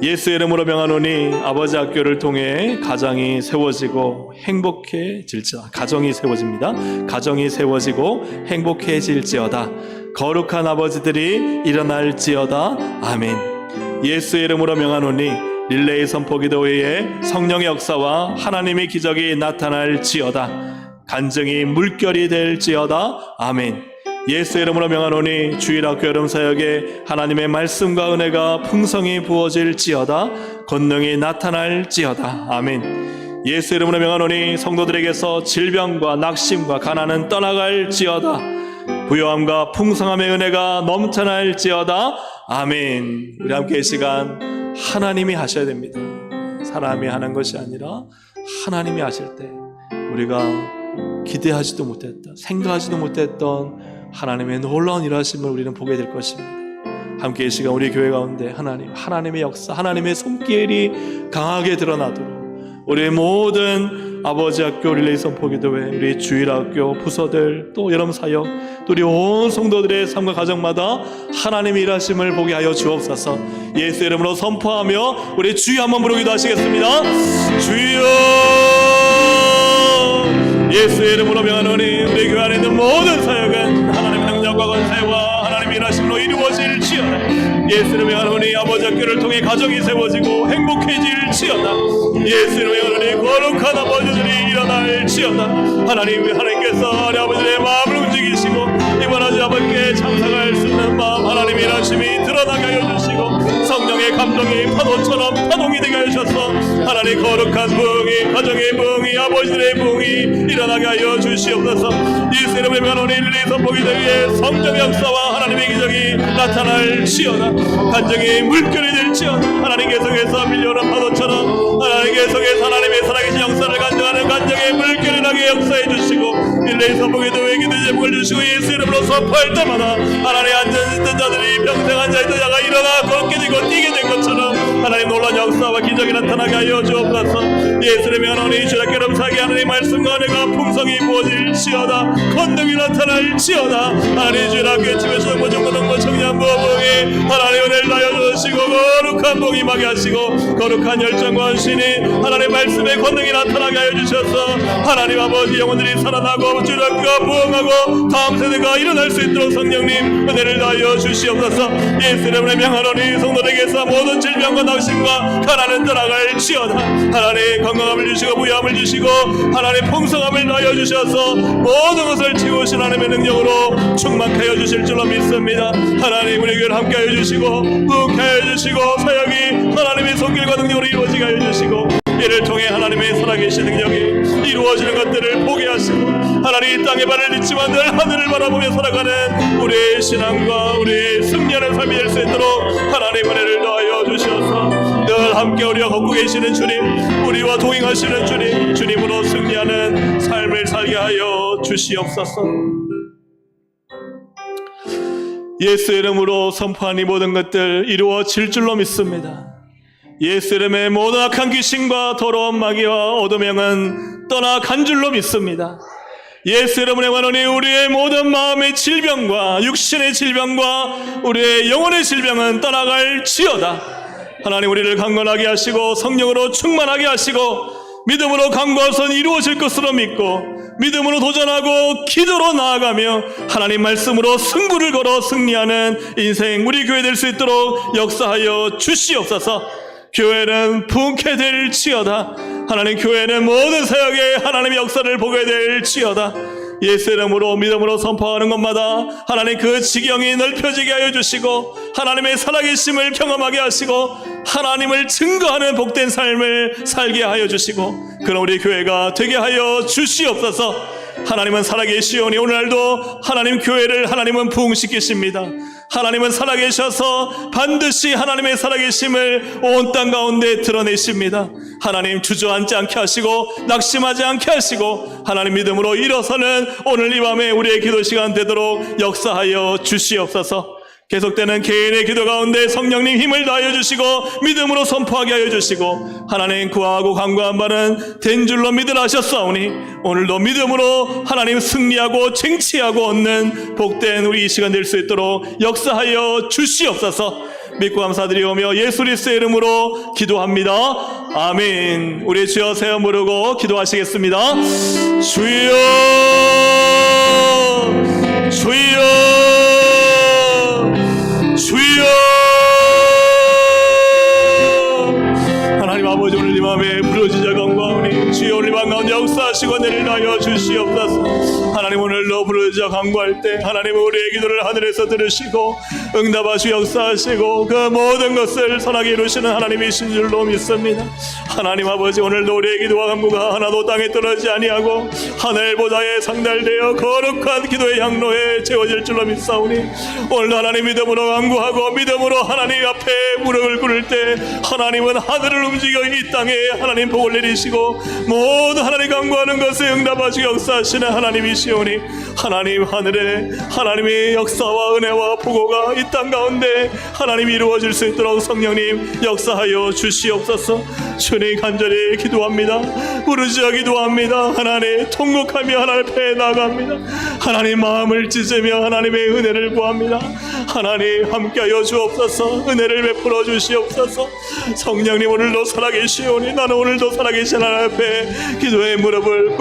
예수의 이름으로 명하노니 아버지 학교를 통해 가정이 세워지고 행복해질지어다. 가정이 세워집니다. 가정이 세워지고 행복해질지어다. 거룩한 아버지들이 일어날지어다. 아멘. 예수의 이름으로 명하노니 릴레이 선포기도회에 성령의 역사와 하나님의 기적이 나타날지어다. 간증이 물결이 될지어다. 아멘. 예수의 이름으로 명하노니 주일학교 여름사역에 하나님의 말씀과 은혜가 풍성히 부어질지어다. 권능이 나타날지어다. 아멘. 예수 이름으로 명하노니 성도들에게서 질병과 낙심과 가난은 떠나갈지어다. 부요함과 풍성함의 은혜가 넘쳐날지어다. 아멘. 우리 함께 이 시간 하나님이 하셔야 됩니다. 사람이 하는 것이 아니라 하나님이 하실 때 우리가 기대하지도 못했던, 생각하지도 못했던 하나님의 놀라운 일하심을 우리는 보게 될 것입니다. 함께 이 시간 우리 교회 가운데 하나님의 역사, 하나님의 손길이 강하게 드러나도록 우리의 모든 아버지 학교 릴레이 선포기도회, 우리 주일학교 부서들, 또 여름사역, 또 우리 온 성도들의 삶과 가정마다 하나님의 일하심을 보게 하여 주옵소서. 예수 이름으로 선포하며 우리 주여 한번 부르기도 하시겠습니다. 주여, 예수의 이름으로 명하노니 우리 교회 안에 있는 모든 사역은 하나님의 능력과 권세와 하나님의 일하심으로 이루어질지어다. 예수 이름으로 명하노니 아버지 학교를 통해 가정이 세워지고 행복해질지어다. 예수 이름으로 명하노니 거룩한 아버지들이 일어날지어다. 하나님께서 아버지의 마음을 움직이시고 이번 아버지께 참석할 수 있는 마음 하나님의 일하심이 드러나게 하여 주시고 성령의 감동이 파도처럼 파동이 되게 하셔서 하나님 거룩한 부흥이 가정의 부흥이 아버지의 부흥이 일어나게 하여 주시옵소서. 예수 이름의 변호를 일일이 선포하기 위해 성령의 역사와 하나님의 기적이 나타날지어다. 간정이 물결이 될지어다. 하나님 계속해서 밀려오는 파도처럼 하나님 계속해서 하나님의 살아계신 역사를 간증하는 간정의 물결이 나게 역사해 주시고 일일이 선포기도 회개도 제목을 주시고 예수 이름으로 선포할 때마다 하나님 앉아있던 자들이 평생 앉아있던 자가 일어나 걷게 되고 뛰게 된 것처럼 하나님 놀라운 역사와 기적이 나타나게 하여 주옵소서. 예수님의 하나님 주님께로 사기 하나님 말씀과 은혜가 풍성히 부어질지어다. 권능이 나타날지어다. 하나님 주님께 집에서 정보정보 청년부부에 하나님 은혜를 나여 주시고 거룩한 복이 임하게 하시고 거룩한 열정과 헌신이 하나님 말씀의 권능이 나타나게 하여 주셔서 하나님 아버지 영혼들이 살아나고 주님과 부흥하고 다음 세대가 일어날 수 있도록 성령님 은혜를 나여 주시옵소서. 예수 이름으로 명하노니 성도들에게서 모든 질병과 낙심과 가난은 떠나갈지어다. 하나님 건강함을 주시고 부유함을 주시고 하나님 풍성함을 나여 주셔서 모든 것을 채우신 하나님의 능력으로 충만케 하여 주실 줄로 믿습니다. 하나님 우리 교회를 함께 하여 주시고 부흥케 하여 주시고 사역이 하나님의 손길과 능력으로 이루어지게 하여 주시고 이를 통해 하나님의 살아계신 능력이 이루어지는 것들을 보게 하시고 하나님 이 땅에 발을 딛지만 늘 하늘을 바라보며 살아가는 우리의 신앙과 우리의 승리하는 삶이 될 수 있도록 하나님 은혜를 더하여 주셔서 늘 함께 우리와 걷고 계시는 주님 우리와 동행하시는 주님 주님으로 승리하는 삶을 살게 하여 주시옵소서. 예수 이름으로 선포한 이 모든 것들 이루어질 줄로 믿습니다. 예수 이름의 모든 악한 귀신과 더러운 마귀와 어둠의 영은 떠나간 줄로 믿습니다. 예수 이름으로 원하노니 우리의 모든 마음의 질병과 육신의 질병과 우리의 영혼의 질병은 떠나갈지어다. 하나님 우리를 강건하게 하시고 성령으로 충만하게 하시고 믿음으로 간구하선 이루어질 것으로 믿고 믿음으로 도전하고 기도로 나아가며 하나님 말씀으로 승부를 걸어 승리하는 인생 우리 교회 될 수 있도록 역사하여 주시옵소서. 교회는 부흥케 될지어다. 하나님 교회는 모든 사역에 하나님의 역사를 보게 될지어다. 예수 이름으로 믿음으로 선포하는 것마다 하나님 그 지경이 넓혀지게 하여 주시고 하나님의 살아계심을 경험하게 하시고 하나님을 증거하는 복된 삶을 살게 하여 주시고 그런 우리 교회가 되게 하여 주시옵소서. 하나님은 살아계시오니 오늘날도 하나님 교회를 하나님은 부흥시키십니다. 하나님은 살아계셔서 반드시 하나님의 살아계심을 온 땅 가운데 드러내십니다. 하나님 주저앉지 않게 하시고 낙심하지 않게 하시고 하나님 믿음으로 일어서는 오늘 이 밤에 우리의 기도 시간 되도록 역사하여 주시옵소서. 계속되는 개인의 기도 가운데 성령님 힘을 다하여 주시고 믿음으로 선포하게 하여 주시고 하나님 구하고 간구한 바는 된 줄로 믿으라 하셨사오니 오늘도 믿음으로 하나님 승리하고 쟁취하고 얻는 복된 우리 이 시간 될 수 있도록 역사하여 주시옵소서. 믿고 감사드리오며 예수 그리스도의 이름으로 기도합니다. 아멘. 우리 주여 세어 부르고 기도하시겠습니다. 주여 주여 주여. 하나님 아버지 오늘 이 밤에 부르짖어 간구하오니 주여 오늘 이 밤 가운데 역사하시고 내를 나여 주시옵소서. 하나님 오늘도 부르짖어 간구할 때 하나님 우리의 기도를 하늘에서 들으시고 응답하시고 역사하시고 그 모든 것을 선하게 이루시는 하나님이신 줄로 믿습니다. 하나님 아버지 오늘도 우리의 기도와 간구가 하나도 땅에 떨어지지 아니하고 하늘 보좌에 상달되어 거룩한 기도의 향로에 채워질 줄로 믿사오니 오늘도 하나님 믿음으로 간구하고 믿음으로 하나님 앞에 무릎을 꿇을 때 하나님은 하늘을 움직여 이 땅에 하나님 복을 내리시고 모든 하나님 간구하는 것에 응답하시고 역사하시는 하나님이시오니 하나님 하늘에 하나님의 역사와 은혜와 보고가 이 땅 가운데 하나님 이루어질 수 있도록 성령님 역사하여 주시옵소서. 주님 간절히 기도합니다. 부르짖어 기도합니다. 하나님 통곡하며 하나님 앞에 나아갑니다. 하나님 마음을 찢으며 하나님의 은혜를 구합니다. 하나님 함께하여 주옵소서. 은혜를 베풀어 주시옵소서. 성령님 오늘도 살아계시오니 나는 오늘도 살아계신 하나님 앞에 기도의 무릎을